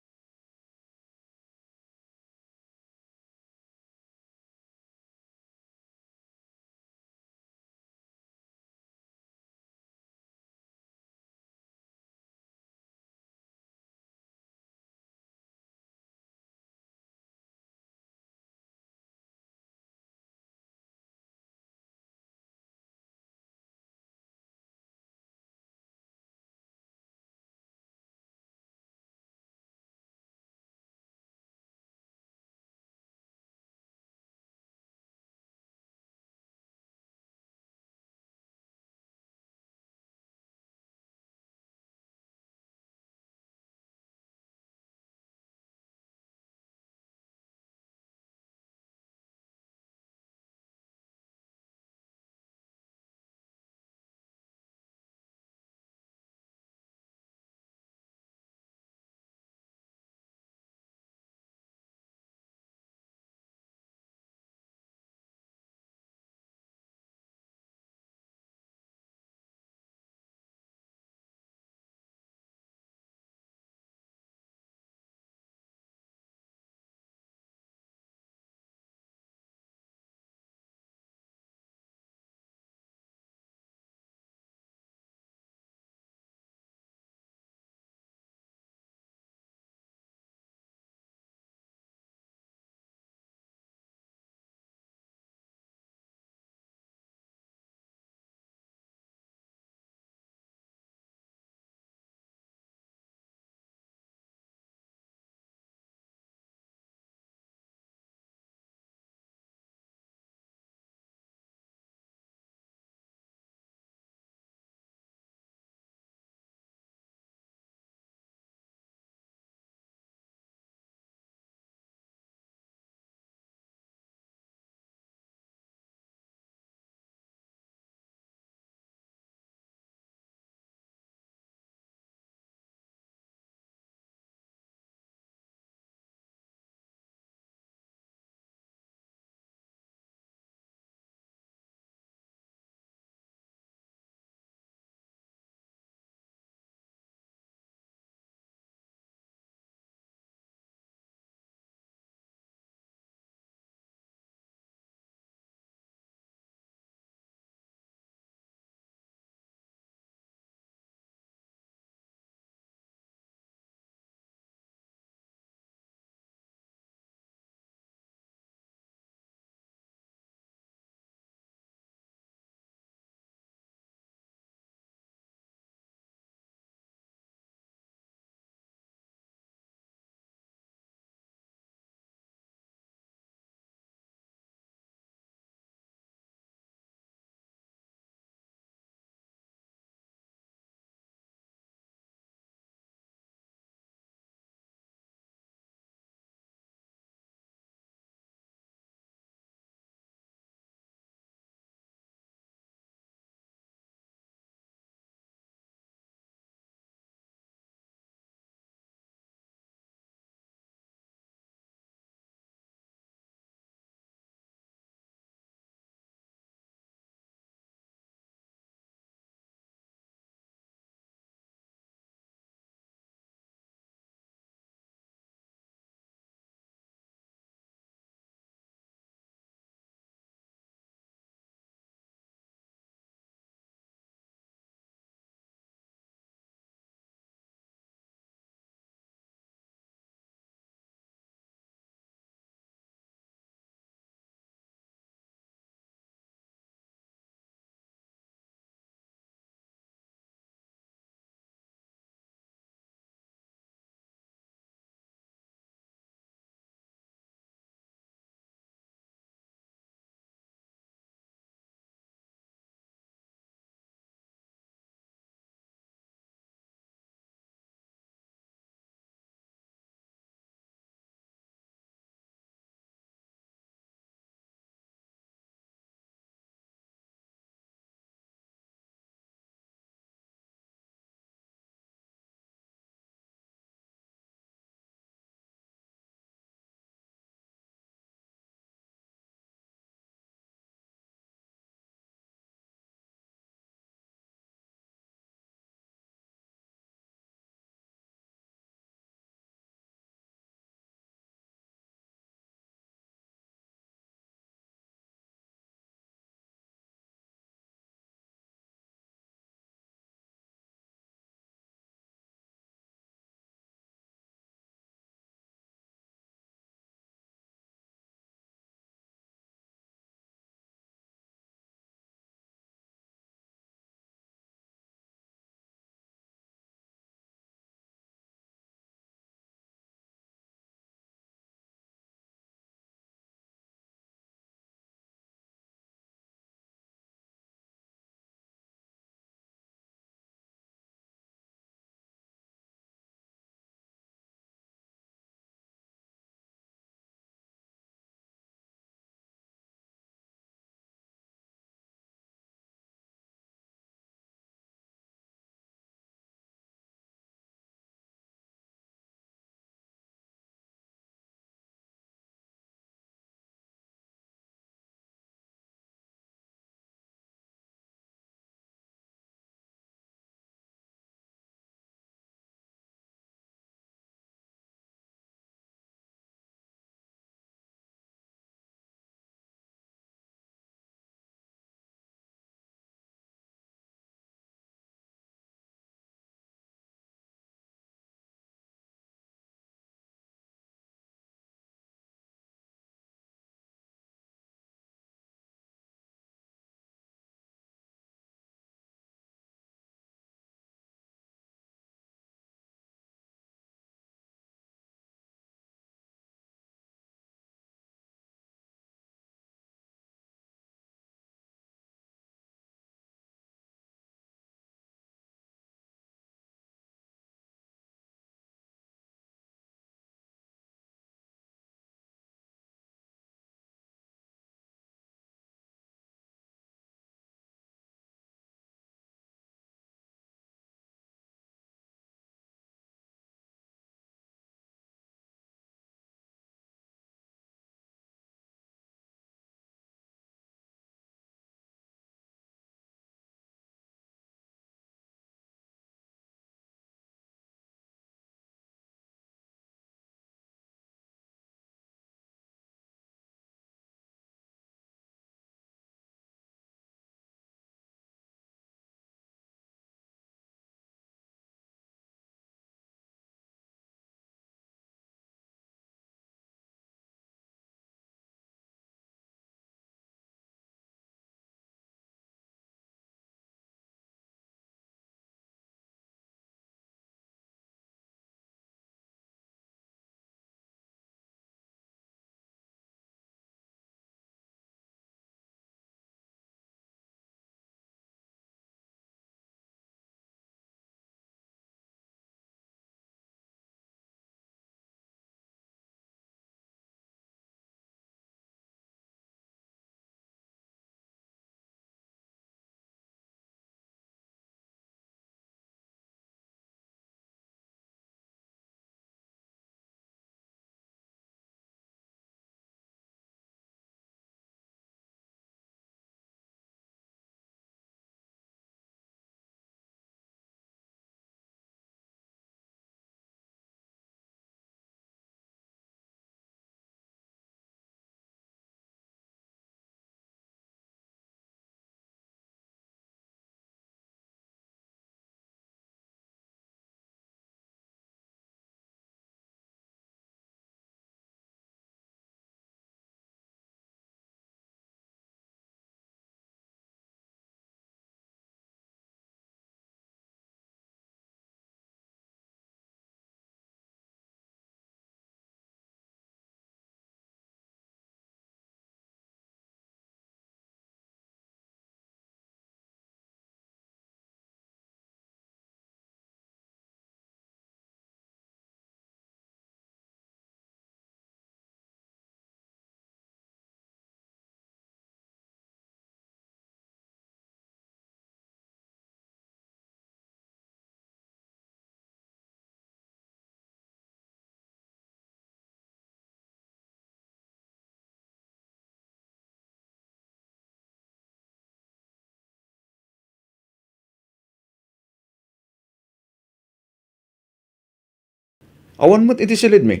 Awan mo't iti silid mi.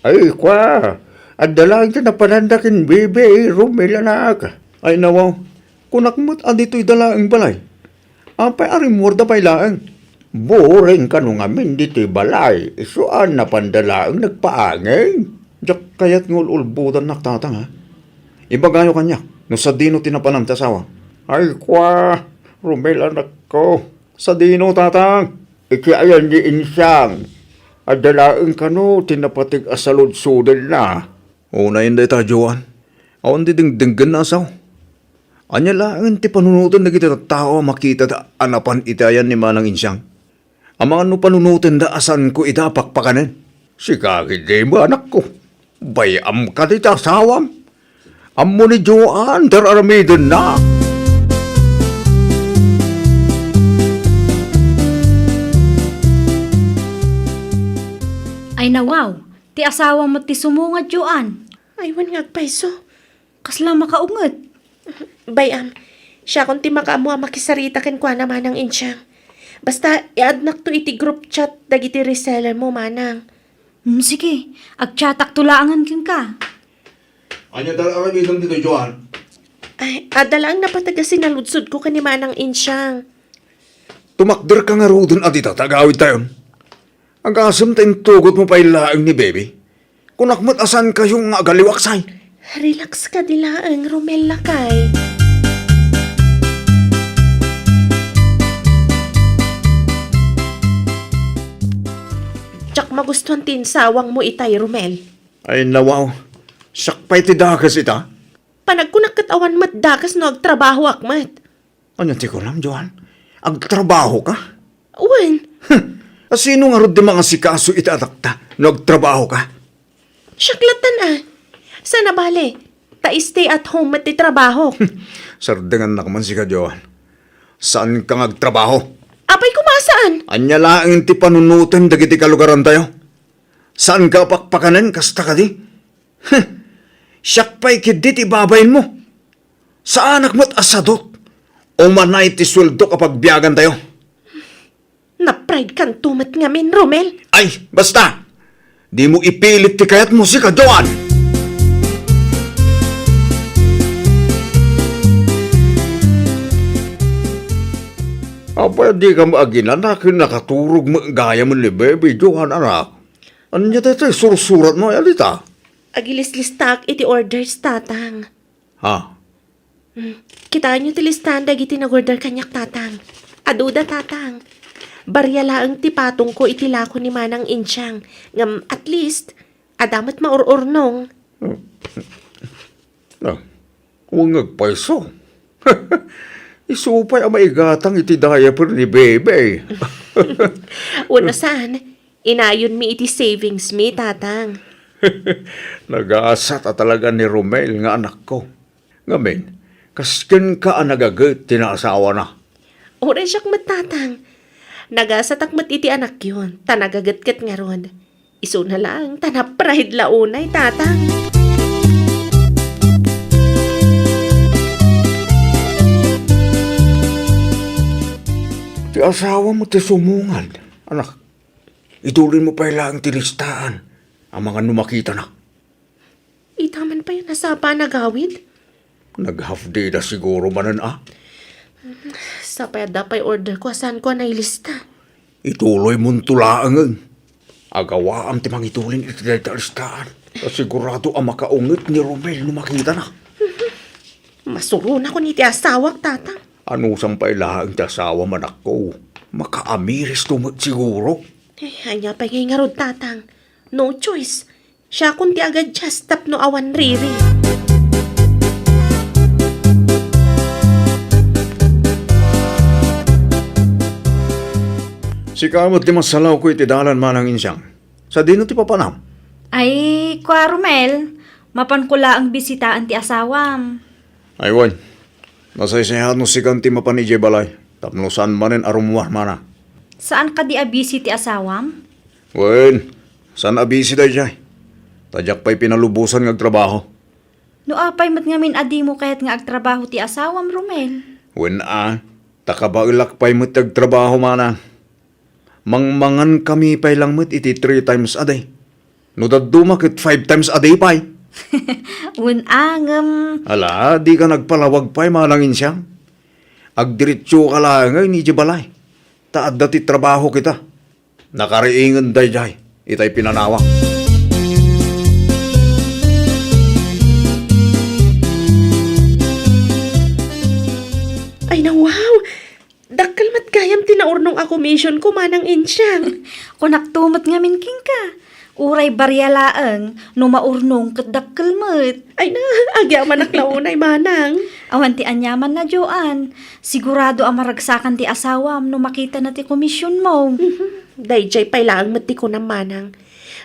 Ay, kwa. At dalang ka na panandakin, bebe, Romel, anak. Ay, nawaw. Kunak mo't adito'y dalaang balay. Apay arimorda pa'y laang. Boring ka nung amin dito'y balay. Isuan na pandalaang nagpaangay. Diyak kaya't ngululbudan naktatang, ha? Ibagayo kanya. No sa dino tinapanan tasawa. Ay, kwa. Romel, anak ko. Sa dino, tatang. Ikiayan di insang. At dalaang kano, tinapatig asalod-sudal na. Una yun day ta, Joan. Awan di dingdinggan na asaw. Anya lang ti panunutan na kita tao makita da anapan itayan ni Manang Insyang. Ang mga no panunutan da asan ko ita pakpakanan. Si kakit di ba anak ko? Bayam ka di ta sawam. Amo ni Joan, tararamidin na. Ay nawaw, ti asawa mo ti sumungad Joan. Ay, wan nga agpaiso. Kasla makaunget. Bayam, siya kung ti makaamu makisarita ken kwa naman ang insyang. Basta, i-adnak to iti group chat dagiti reseller mo, manang. Sige, agtsatak tulaangan kin ka. Anya tararamidin dito, Joan? Ay, adala ang napatagasin na ludsod ko kanima ng insyang. Tumakder ka nga rodon at itatagawid tayo. Ang asam tayong tugot mo pa ilaang ni baby. Kung nakmat asan kayong agaliwaksay. Relax ka dila ang Romel lakay. Tsak magustuhan tinsawang mo itay, Romel. Ay nawaw, sakpay ti dakas ita. Panagkunak katawan mat dakas no agtrabaho akmat. Ano ti ko lang, Joan? Agtrabaho ka? Uwan, Sino nga rin di mga sikaso itatakta? Nagtrabaho ka? syaklatan ah. Sana bale, ta-stay at home at trabaho. Sardangan na kaman si ka, Joan. Saan ka nagtrabaho? Apay kumasaan? Anya laang ti panunutin dagiti kalugaran tayo. Saan ka pakpakanan kasta ka di? Siyak pa'y kidit ibabayin mo. Sa anak mo't asadot. O manay ti sweldo kapag biyagan tayo. Na-pride kan tumat ngamin, Romel. Ay, basta! Di mo ipilit ti kayat mo si ka, Joan! Apa di ka maaginan akin nakaturog mo gaya mo ni baby, Joan, anak. Ano niya tayo sursurat mo, alita? Agilis-listak iti orders tatang. Ha? Kita nyo ti listahan dagiti nag-order kanyak tatang. Aduda tatang. Barya laang ti patong ko iti lako ni Manang Insyang. Ngam at least, adamat maururnong. Na, huwag nagpaiso. Isupay ang maigatang iti diaper ni bebe. Una saan, inayon mi iti savings mi tatang. Nag-aasat at talaga ni Romel nga anak ko. Ngamin, kaskin ka ang nagagat tinaasawa na. Oras siyak matatang. Nagasatakmat iti anak yun. Tanagagat-gat nga ron. Iso na lang, tanaprahid launay tatang. Ti asawa mo ti sumungan. Anak, ituloy mo pa ilang tilistaan ang mga numakita na. Itaman pa yun nasapa nagawid. Nag-half-day na siguro manan Sa pay order ko, saan ko nailista? Ituloy mong tulaangan. Agawa ang timang itulin iti listahan. Sigurado ang makaungit ni Romel numakita na. Masuro na ko ni ti asawak tatang. Ano sampay lahang ti asawa manak ko? Makaamiris tumat siguro. Anya pa nga rod tatang. No choice. Siya kundi agad just tap no awan riri. Si kamot di masalaw ko iti dalan Manang Insyang. Sa dino ti papanam. Ay, kwa Romel, mapan ko ang bisitaan ti asawam. Aywan, nasaysayahan no si kanti mapanijay balay. Tapno saan manin arumuar mana. Saan ka di abisi ti asawam? Wen, saan abisi day jay? Tadyak pa'y pinalubusan ng trabaho. No apay mat ngamin adi mo kahit nga agtrabaho ti asawam, Romel. Wen takabailak pa'y matag trabaho mana. Mangmangan kami pa'y lang met iti 3 times a day. No daduma ket 5 times a day pa'y. Unangam. Ala, di ka nagpalawag pa'y malangin siyang. Agdiritsyo ka lang ngay ni Jibalay. Taad dati trabaho kita. Nakariingan day itay pinanawak. Ay na wow! Dakkel mat gayam tinaurnong ako mission ko manang insyang. Kunak tumot nga minking ka. Uray baryalaang no maurnong ket dakkel met. Ay na, agya manak launay manang. Awan ti anyaman na Joan. Sigurado ang maragsakan ti asawam no makita na ti komisyon mo. Dayjay pay lang mati ko na manang.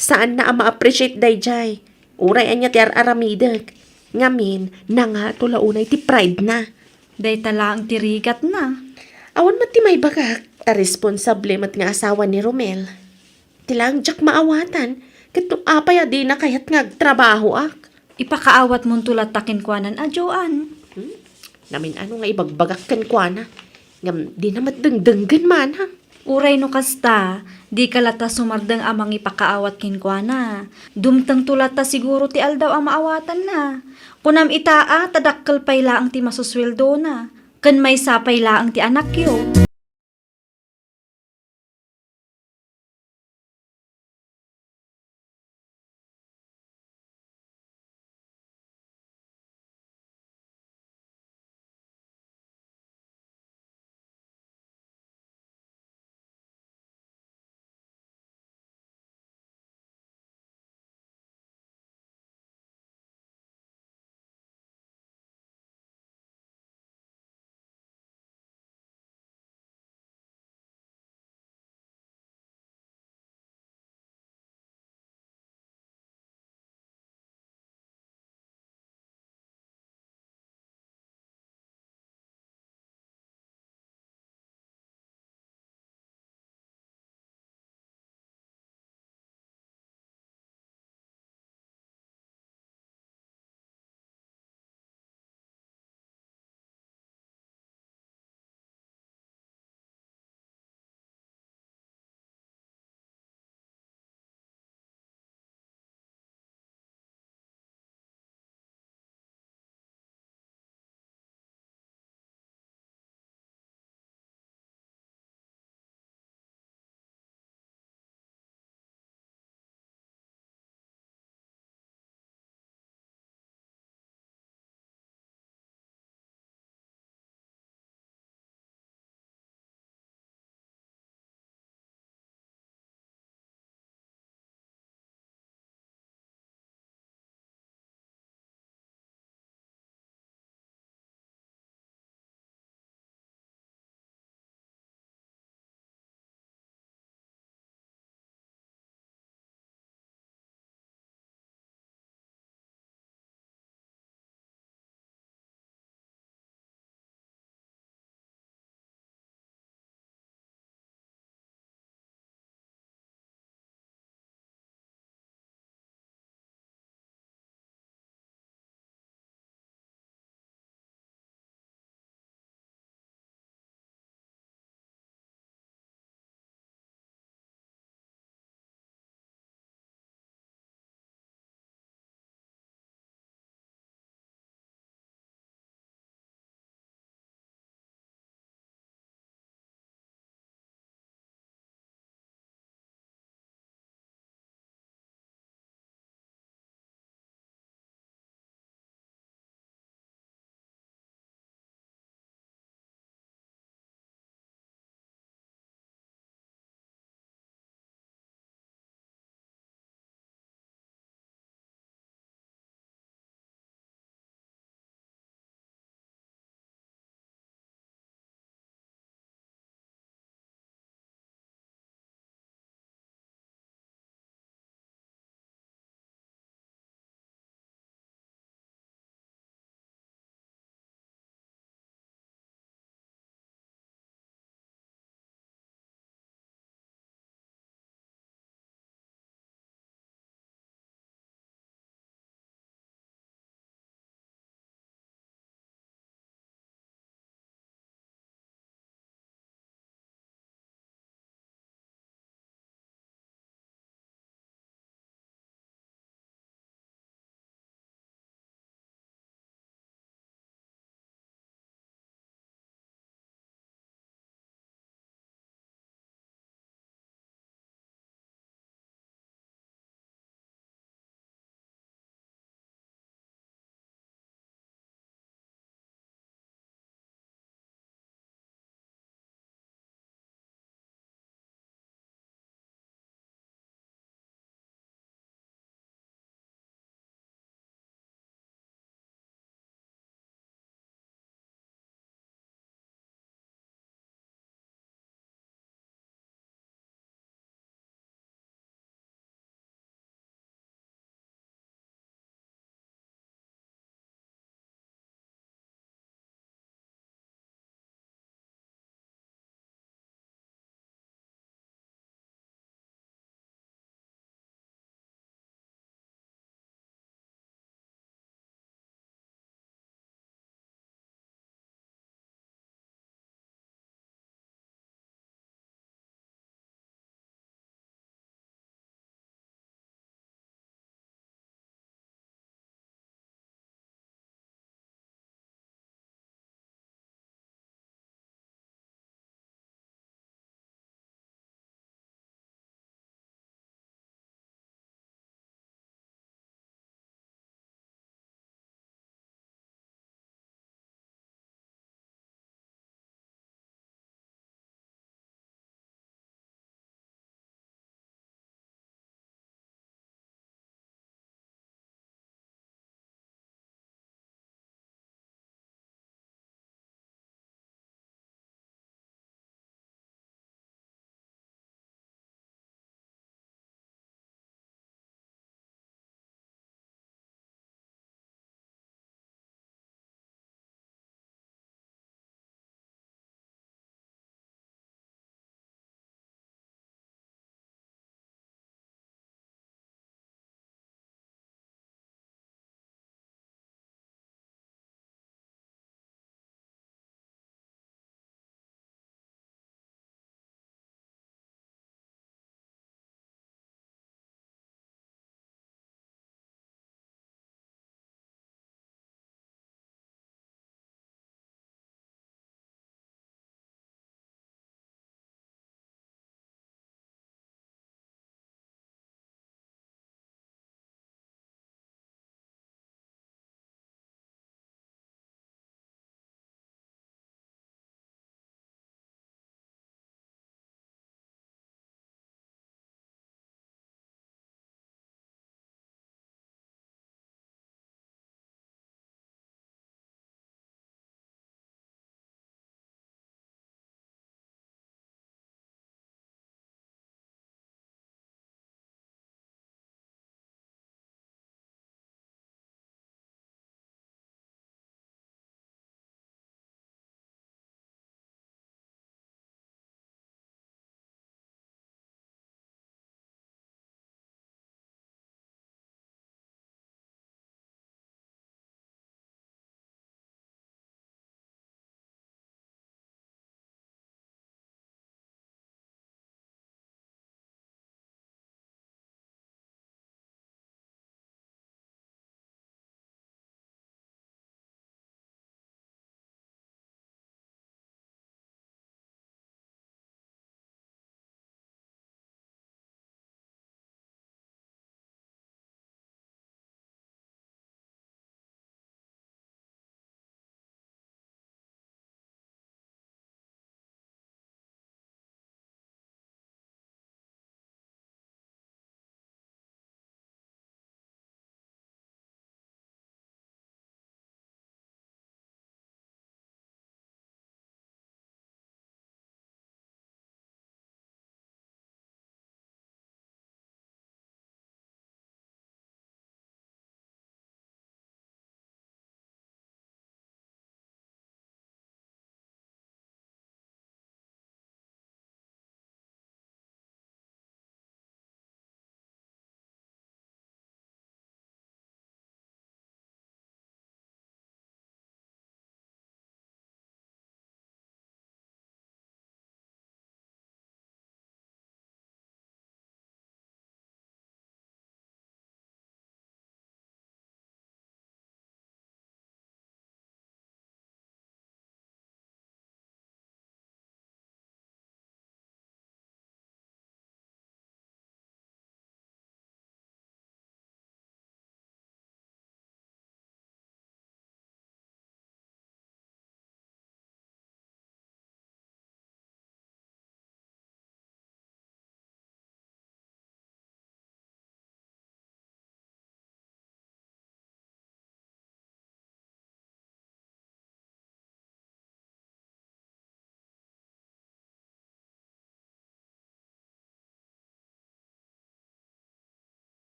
Saan na ang ma-appreciate dayjay? Uray anya ti aramidag. Ngamin, na nga tulaunay ti pride na. Day tala ang tirigat na. Awan mati may bagak, ta responsable mat nga asawa ni Romel. Tilang jak maawatan, katong apay adi na kayat nga trabaho ak. Ipakaawat mong tulat takin kwanan a Joan. Namin ano nga ibagbagak kan kwa na. Ngam di na matdengdenggan man ha. Uray no kasta, di kalata sumardeng amang ipakaawat kinkwana. Dumtang tulata siguro ti aldaw ang maawatan na. Kunam itaa, tadakkel pay laang ti masusweldo na. Kan may sapay laang ti anak yo.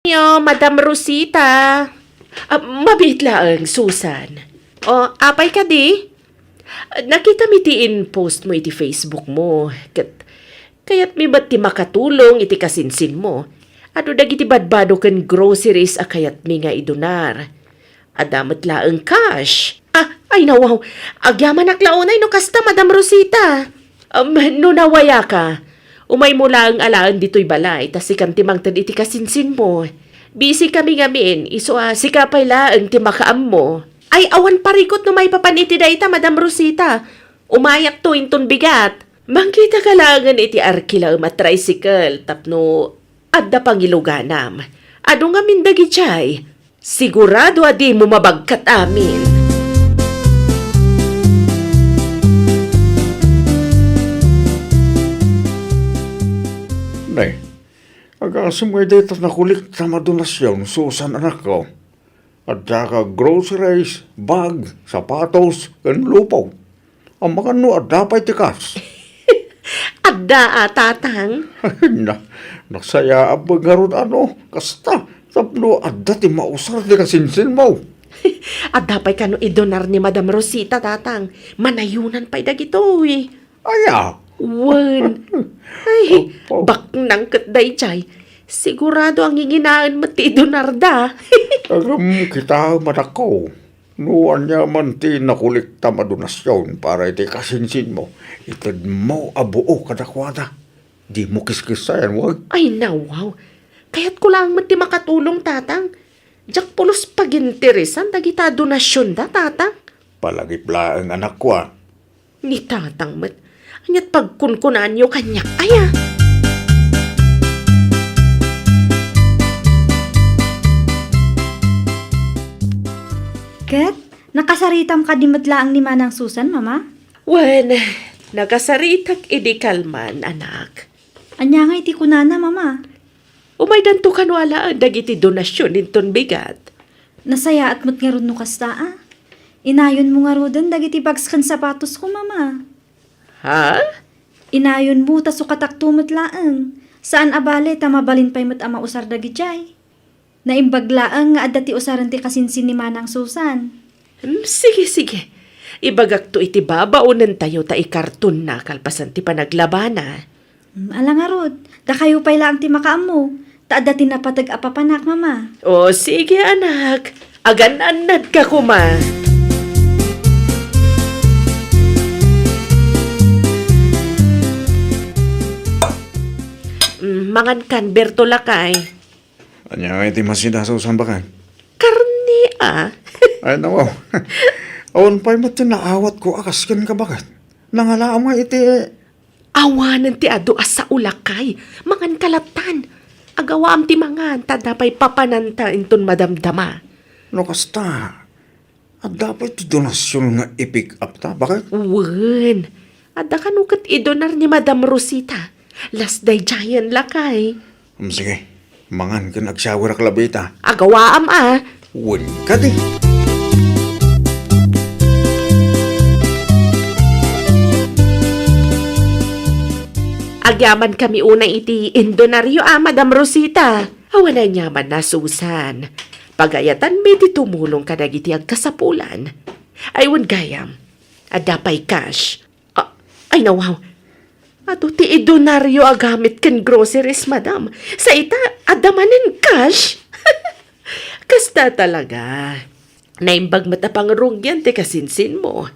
Yo, Madam Rosita. Mabit lang, Susan. O, apay ka di? Nakita mi ti in post mo iti Facebook mo. Kaya't mi ba't ti makatulong iti kasinsin mo? Ano dagiti badbado ken groceries a kayat mi nga idonar. Adamat laeng cash. Ay nawaw. Agyaman aklaonay no kasta, Madam Rosita. No nawaya ka. Umay mo lang alaan dito'y balay, tas ikan timang tad iti kasinsin mo. Busy kami ngamin, iso sikapay laeng ti makaam mo. Ay awan parikot no may papaniti da ita, Madam Rosita. Umayak to inton bigat. Mangkita ka langan iti arkila tricycle, tapno adda pangiluganam. Ado nga mindagi chay. Sigurado adi mo mabagkat amin. Nay, agasim mo dito na kulik sa madonasyon, Susan anak ko. At saka groceries, bag, sapatos, kan lupaw. Ang mga no, dapat tikas. Adda tatang. Nagsaya abang ngaron ano, kasta. Tapno, adda ti mausar di kasinsin mo. Adda pa'y kano idonar ni Madam Rosita tatang. Manayunan pa'y dagito eh. Aya, Wan. Ay, bak nang katday chay. Sigurado ang inginaan mati idonar da. agam kita manakaw. Nuan niya man ti nakulik ta madonasyon para iti kasinsin mo. Itad mo abuo kadakwada. Di mo kiskisayan, wag. Ay nawaw. Kaya't ko lang mati makatulong tatang. Diyak pulos paginteresan dagita donasyon da tatang. Palagipla ang anak ko Ni tatang mat. Anyat pagkunkunan nyo kanyak aya. Ket, nakasaritam ka di matlaang ni Manang Susan, Mama? Wen, nakasaritak idi kalman, anak. Anya nga iti kunana, Mama. Umay danto kanwala ang dagiti donasyon inton bigat. Nasaya at mat nga ron no kasta, Inayon mo nga rodan dagiti bags kan sapatos ko, Mama. Ha? Inayon mo ta sukatak tumot laang. Saan abale ta mabalin pa'y mat ama usar dagijay. Naimbaglaang nga adda ti usaran ti kasinsin ni Manang Susan. Sige, sige. Ibagak to iti babaunan tayo ta ikarton na kalpasan ti panaglabana. Ala nga rod, da kayo pa'y laang ti makaam mo. Ta adda ti napatag apapanak, Mama. O sige anak, agan-anad ka kuma. Mangan kan Bertolakay. Anya nga iti masinasusan ba ka? Karni Ay nawaw. Awan pa'y mati naawat ko akas kan ka bakit? Nangalaam nga iti... Awanan ti ado as sa ulakay. Mangan kalatan. Agawaam ti mangan. Ta dapay papananta inton madamdama. No kasta. At dapat ti donasyon nga i-pick up ta. Bakit? Wen. Adda kanukat idonar ni Madam Rosita. Last day giant lakay. Sige. Mangan ka nagsawar klabita. Agawaam Wen ka di. Agyaman kami unang iti indonaryo Madam Rosita. Awan na nyaman na Susan. Pagayatan may di tumulong ka na iti agkasapulan. Aywan gayam. Adapay cash. Ay nawaw. Ato ti idonaryo agamit ken groceries, madam. Sa ita, adamanin cash. Kasta talaga. Naimbag matapang rungyan ti kasinsin mo.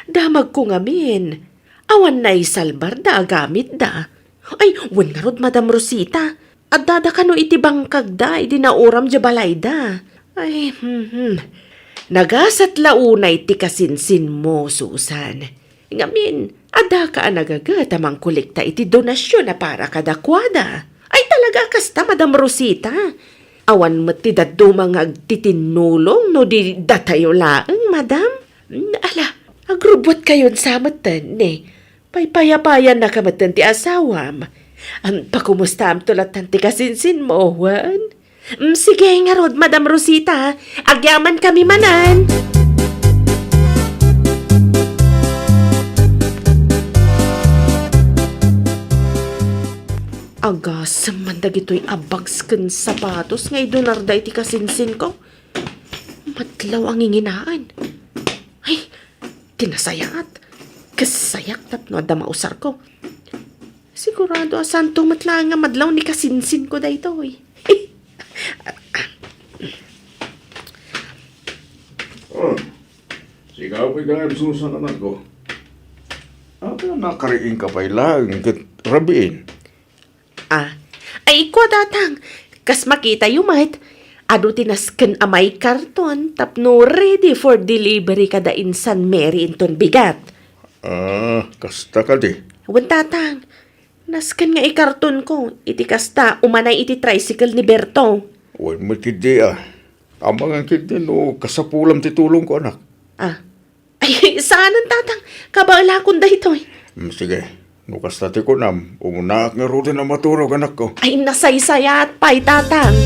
Damag ko ngamin. Awan na isalbar da agamit da. Ay, wan nga rod, Madam Rosita. At dada ka no iti bangkag da, iti nauram dya balay da. Ay, Nagasat launay ti kasinsin mo, Susan. Ngamin, ada ka nagagat amang kolekta iti donasyon na para kadakwada. Ay talaga kasta, Madam Rosita. Awan mo ti daddo mga agtitinulong no di datayo laeng, Madam. Ala, agrubot kayon sa matan eh. Paypayapayan na kamatan ti asawam. Pakumusta am tulatan ti kasinsin mo, Juan? Sige nga rod, Madam Rosita. Agyaman kami manan. Agas, mandag ito'y abags kan sapatos ngay donarda iti kasinsin ko. Matlaw ang inginaan. Ay, tinasayaat. Kasayak tapno da mausar ko. Sigurado asan tumatla nga madlaw ni kasinsin ko da ito eh. Oh, sigaw pa gayam susan anak ko. Apa nakariing ka pa lang, kat rabiin. Ay ko datang. Kas makita yumat. Ado tinasken amay karton tapno ready for delivery kada insan Mary inton bigat. Kasta ka di. Wan tatang. Nasken nga ikarton ko. Iti kasta umanay iti tricycle ni Berto. Huwag mo kidi Amang ang kidi no, kasapulam titulong ko anak. Ay, saan ang tatang? Kabala kong dahito eh. Sige, no kastati ko nam, umunak nga rutin na maturog anak ko. Ay, nasaysayat pa'y tatang.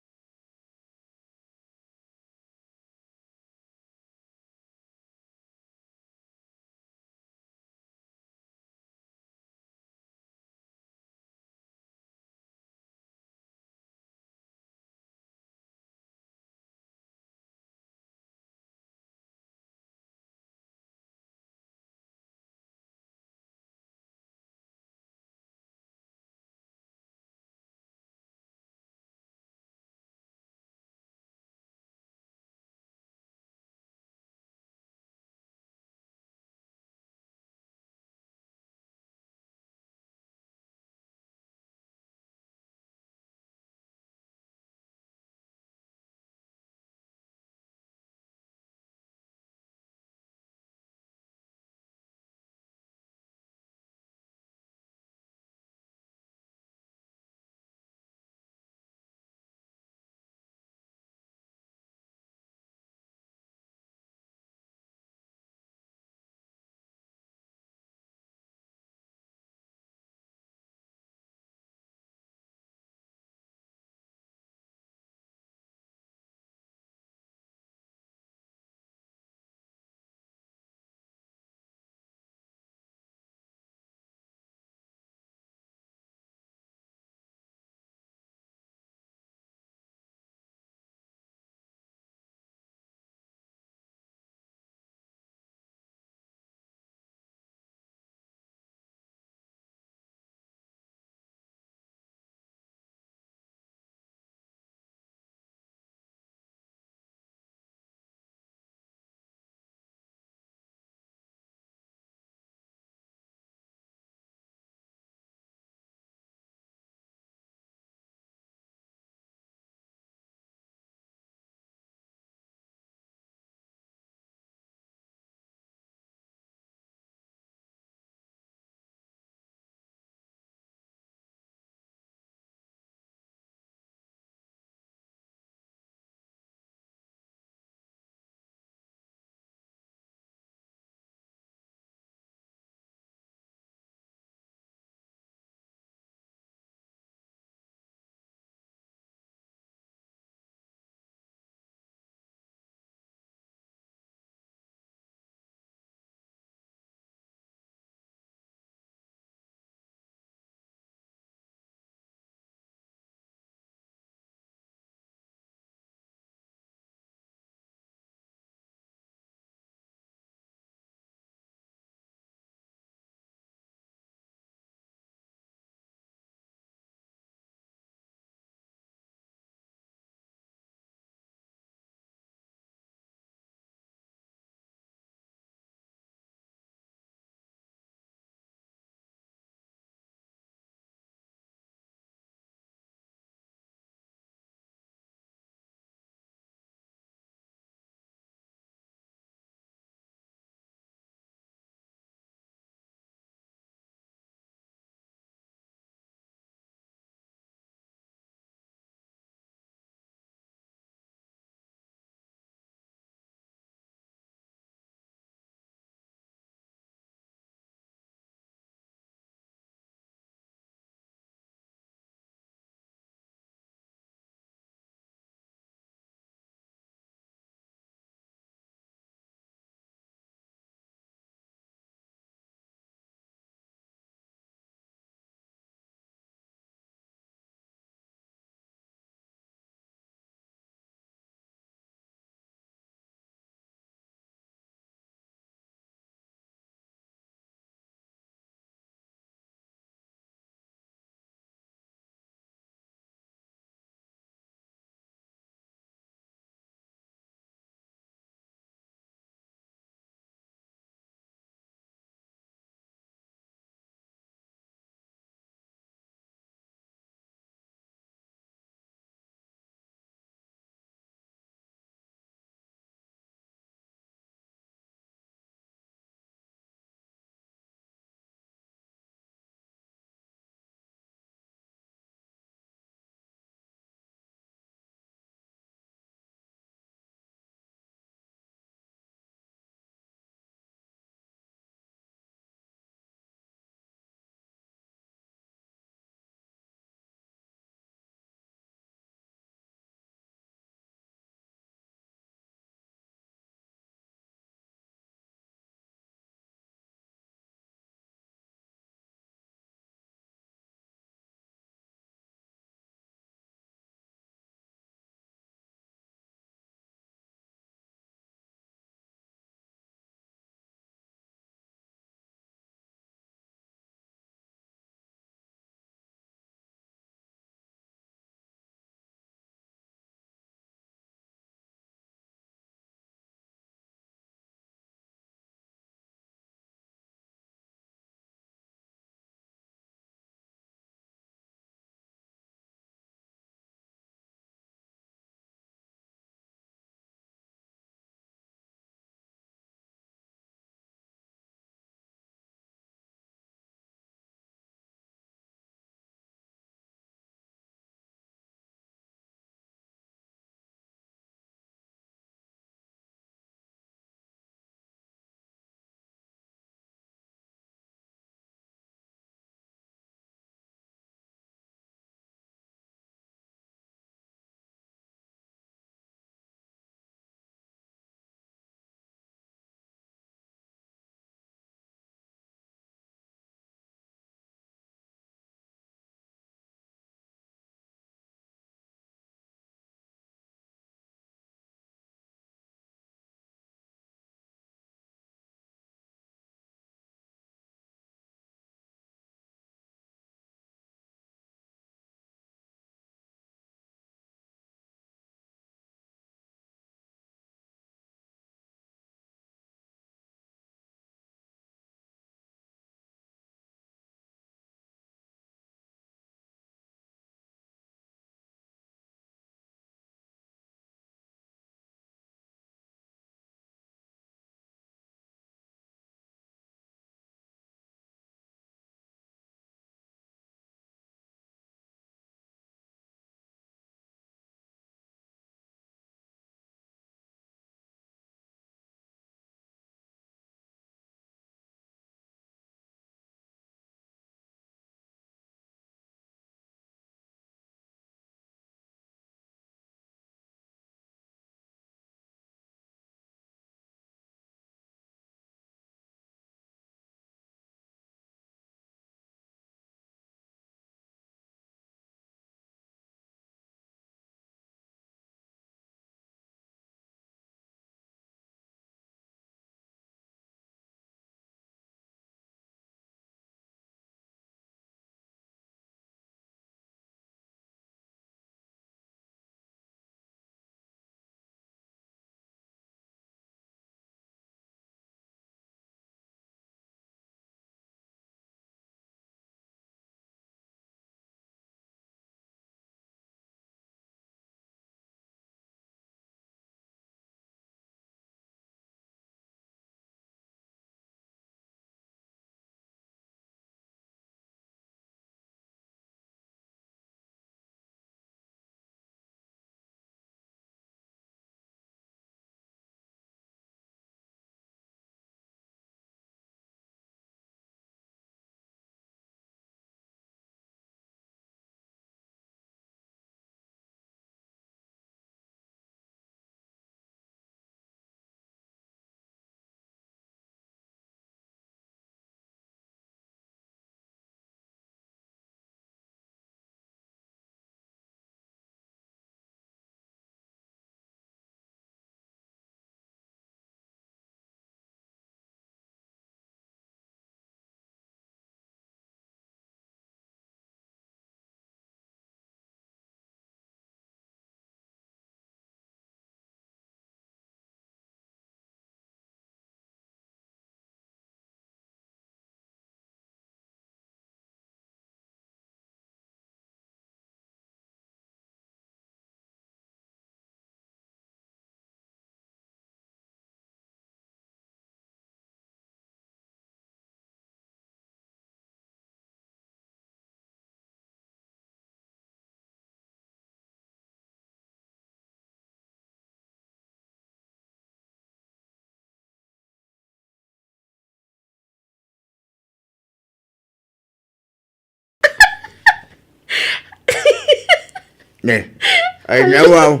Ay nawaw.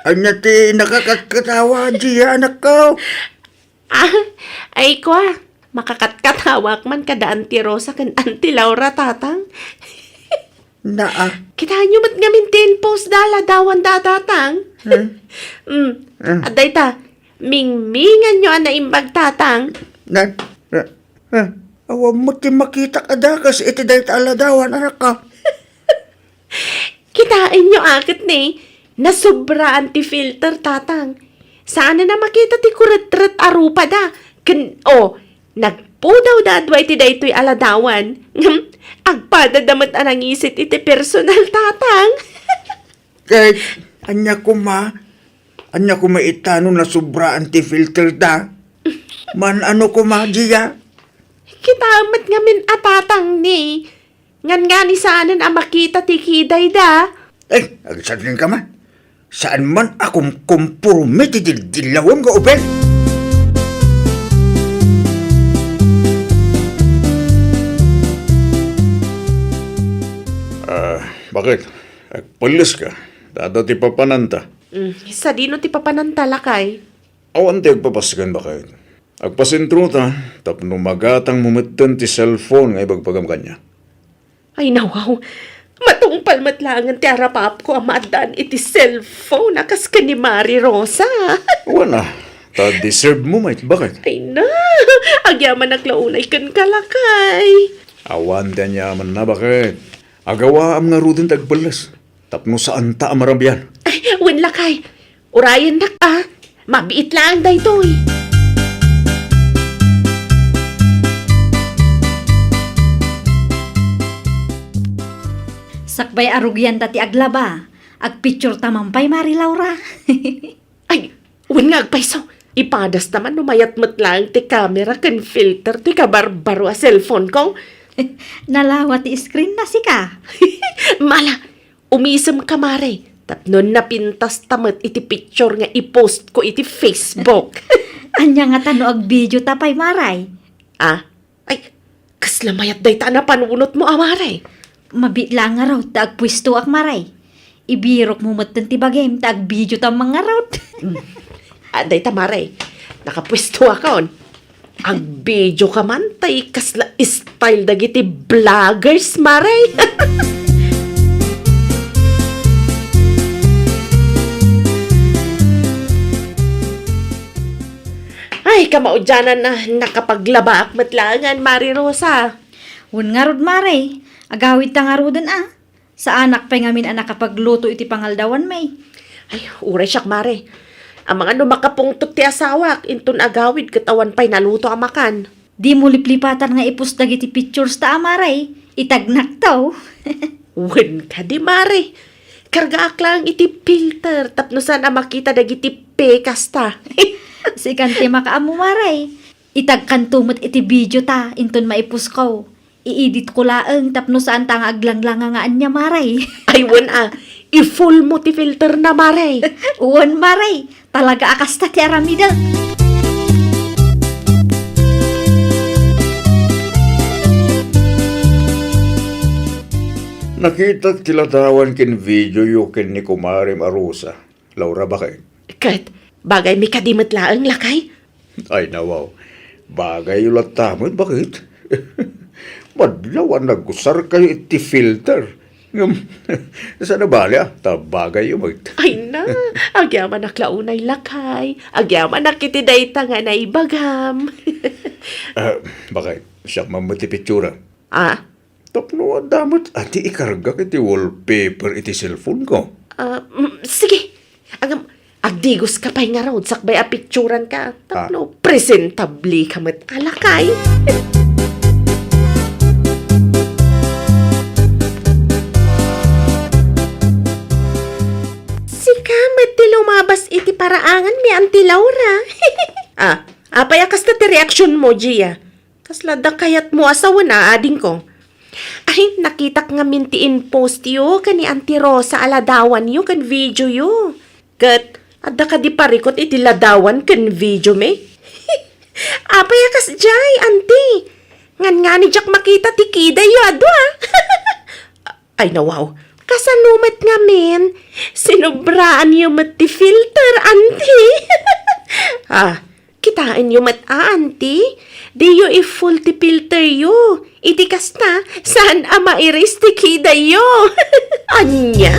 Anya ti nakakatawa diya anak ko. Ay kwa, makakatkatawak man kada Auntie Rosa kan Auntie Laura tatang. Naa. Kita nyo mat nga mintin post dala dawan datatang. Aday ta, mingmingan nyo ang naimbag tatang. Awa mo ti makita kadakas iti dahit aladawan anak ka. Kitain nyo akit ni, nasobra anti-filter tatang. Saan na makita ti kuret-ret arupa da? Nagpudaw da adway ti daytoy aladawan. Agpada damat anang isit iti personal tatang. Kahit anya ko maitano na sobra anti-filter da. Man ano ko ma diya? Kitamat nga min atatang ni. Ngan nga ni saanan ang makita ti kiday da. Agsadin ka man. Saan man akong kumpurme ti dilawon ka upen? Bakit? Agpalis ka. Dado ti papananta. Sa dino ti papanantala kay. Awan ti agpapaskan bakit? Agpasintro ta, tapno magatang mumitten ti cellphone nga ibagpagam kanya. Ay nawaw, matungpal matlangan ti arapap ko ang maadaan iti cellphone akas ka ni Mari Rosa. Wana, ta deserve mo mait. Bakit? Ay na, agyaman naglaunay kan kalakay. Awan din yaman na bakit? Agawa am nga rudin tagpalis. Tapno saan ta amarabyan. Ay, wen lakay, urayan nak mabiit lang daytoy. Sakbay arugyan dati aglaba. Agpicture tamampay, Mari Laura. Ay, wen nga agpaiso. Ipadas naman numayat lang ti camera kan filter ti kabarbaro a cellphone ko. Nalawa ti screen na si ka. Mala, umisem ka mare. Tapnon napintas tamat iti picture nga i-post ko iti Facebook. Anya nga tano ag video tapay, Maray. Ay, kaslamayat day ta na panunot mo, Mare. Mabitla nga raw, taag pwisto ak, Maray. Ibirok mo matan ti bagay, taag video ta mga raw. Day ta, Mare. Nakapwisto akon. Ang video ka man, tay kasla style dagiti vloggers, Mare. Ay, kamaudyanan na nakapaglaba ak matlangan, Mari Rosa. Un nga rod, Maray. Agawid ta nga rodan Sa anak pa ngamin ang nakapagluto iti pangaldawan may. Ay, uray siyak, Mare. Ang mga numakapungtot ti asawak, intun agawid katawan pa'y naluto ang makan. Di mo liplipatan nga ipus dagiti pictures ta, Maray. Itagnak taw. Wen ka di, Mare. Karga ak lang iti filter, tapno sana makita dagiti pekas ta. Si kanti makaamu, Maray. Itagkantumot iti video ta, intun maipus ko. I-edit ko laeng, tapno saan ta nga aglanglangangaan niya, Maray. Ay, wen i-full mo ti filter na, Mare. Uwan, Maray. Talaga akas ta ti aramida. Nakita kiladawan kin video yu kin ni Kumari Marusa. Laura bakit? Kat, bagay mi kadimot laeng lakay. Ay nawaw. Bagay ulat tamad bakit? Madlawan nagusar kayo iti filter. Sa nabali tabagay yung Ay na, agyaman naklaunay lakay. Agyaman nakiti dayta nga naibagam. Bakit? Siya mamuti pitsura. Tapno damot ati ikarga iti wallpaper iti cellphone ko. Sige. Agdigos ka pa'y nga raw, sakbay a picturan ka. Tapno, presentabli ka mat alakay. Lumabas iti paraangan mi Auntie Laura. Payakas na ti reaksyon mo, Gia. Kaslada kayat mo asawa na, ading ko. Ay, nakitak nga mintiin post yo, kani Auntie Rosa aladawan yo, kan video yo. Kat, adda ka di parikot iti ladawan kan video me. Payakas jay, Auntie. Ngan nga ni Jack makita ti kida yo, adwa. Ay, nawaw. Kasanumat nga men, sinubraan yung mat ti filter, auntie. Kitaan yung mat auntie. Di yo i-full ti filter yo. Itikas na, saan ama iris ti kida yo. Anya.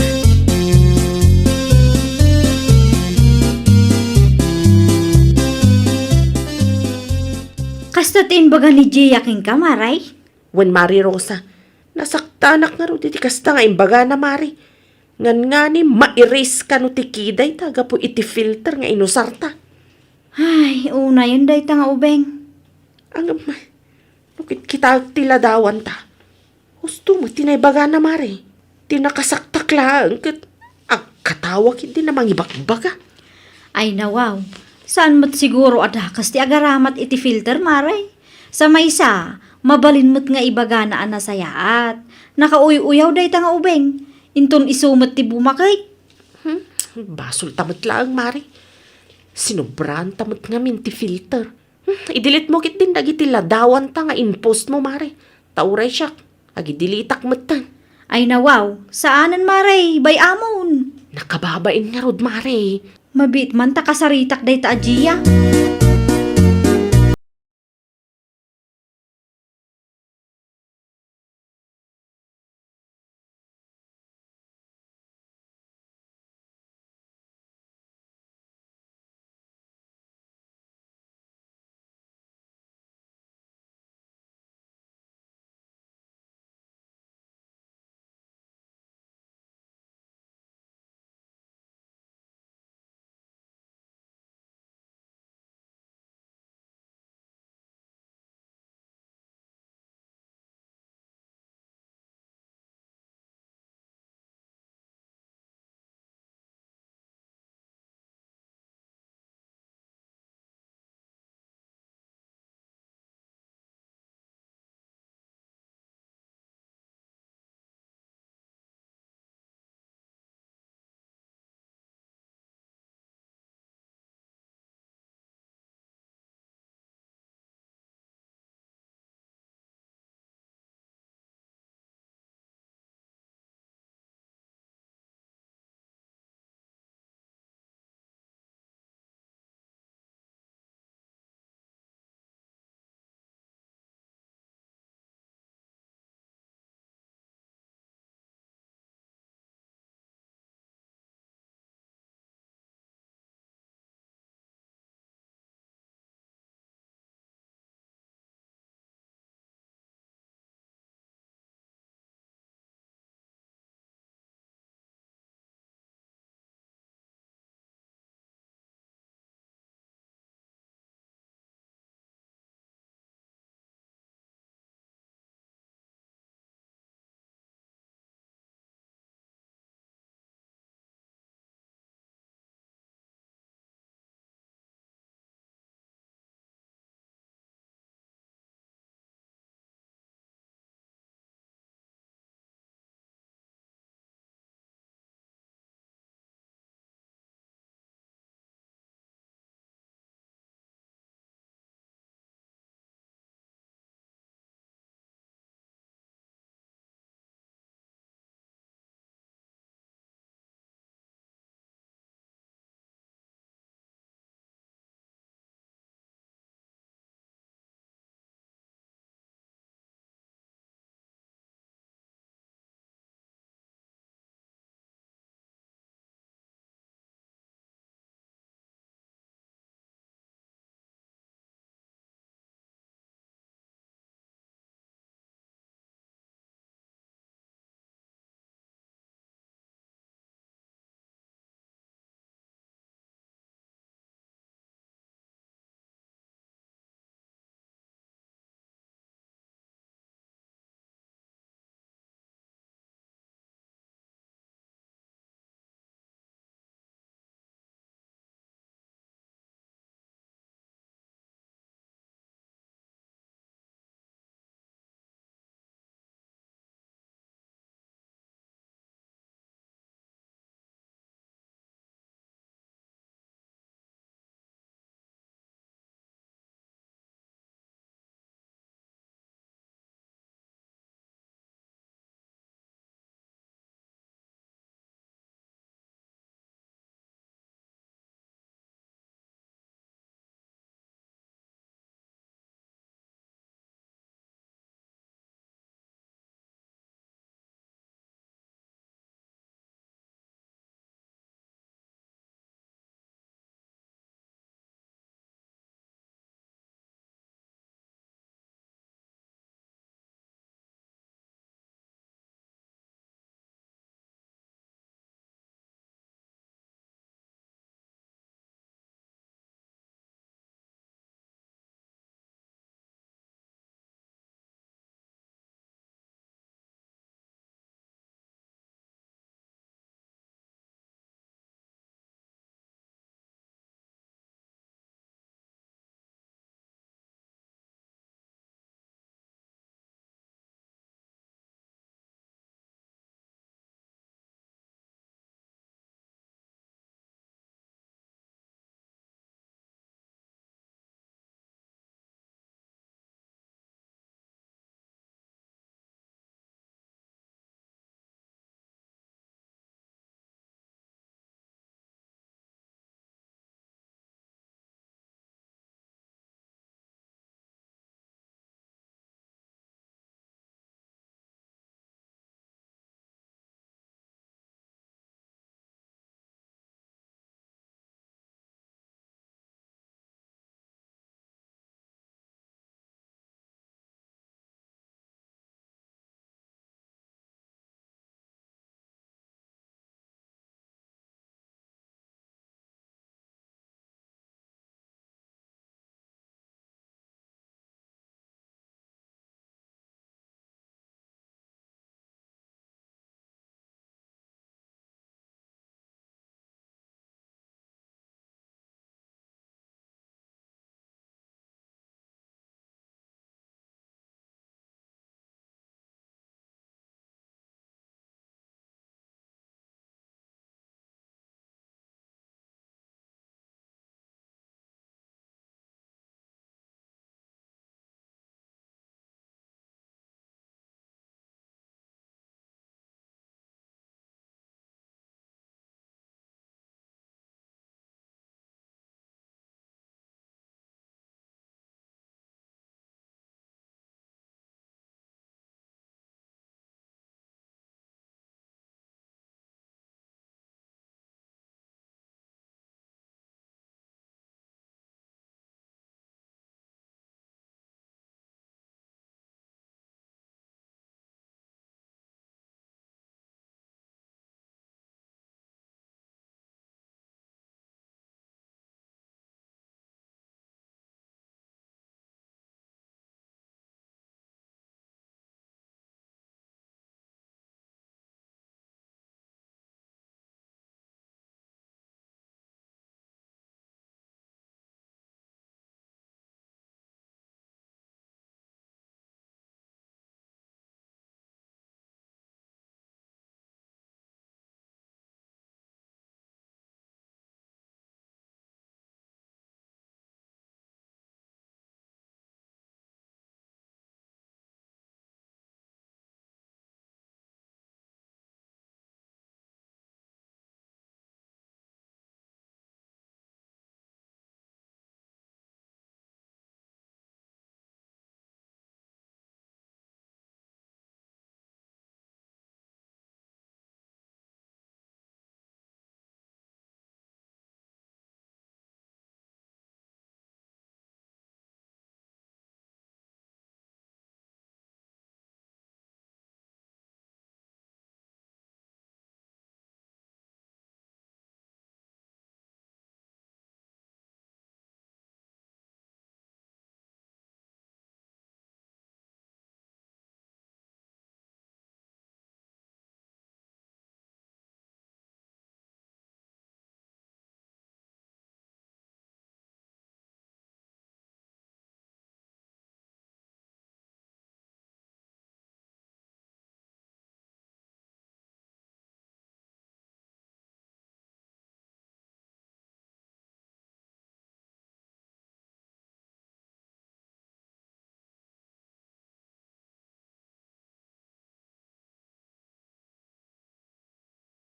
Kasta tinbaga ni Gia king kamaray. Wen Mari Rosa, nasaktanak nga ro iti kasta nga imbaga na Mari. Ngan nga ni ma-erase ka no ti kiday taga po iti filter nga inusarta. Ay, una yun day nga ubeng. Ang nukit kita tiladawan ta. Gusto mo tinaybaga na Mari. Tinakasaktak lang kat katawag hindi na mangibakbaga. Ay nawaw, saan mo't siguro adakas ti agaramat iti filter maray? Sa maysa, mabalin mo't nga ibaga na anasayaat. Nakauy-uyaw day nga ubeng. Inton isumot ti bumakay. Basol tamot lang Mari. Sinubran tamot nga minti filter. Idilit mo kit din dagiti ladawan ta nga in-post mo Mari. Tauray siya. Agidilitak matan. Ay nawaw, saanan maray, bay amon. Nakababain nga rod Mari. Mabit man ta kasaritak day ta ajiya.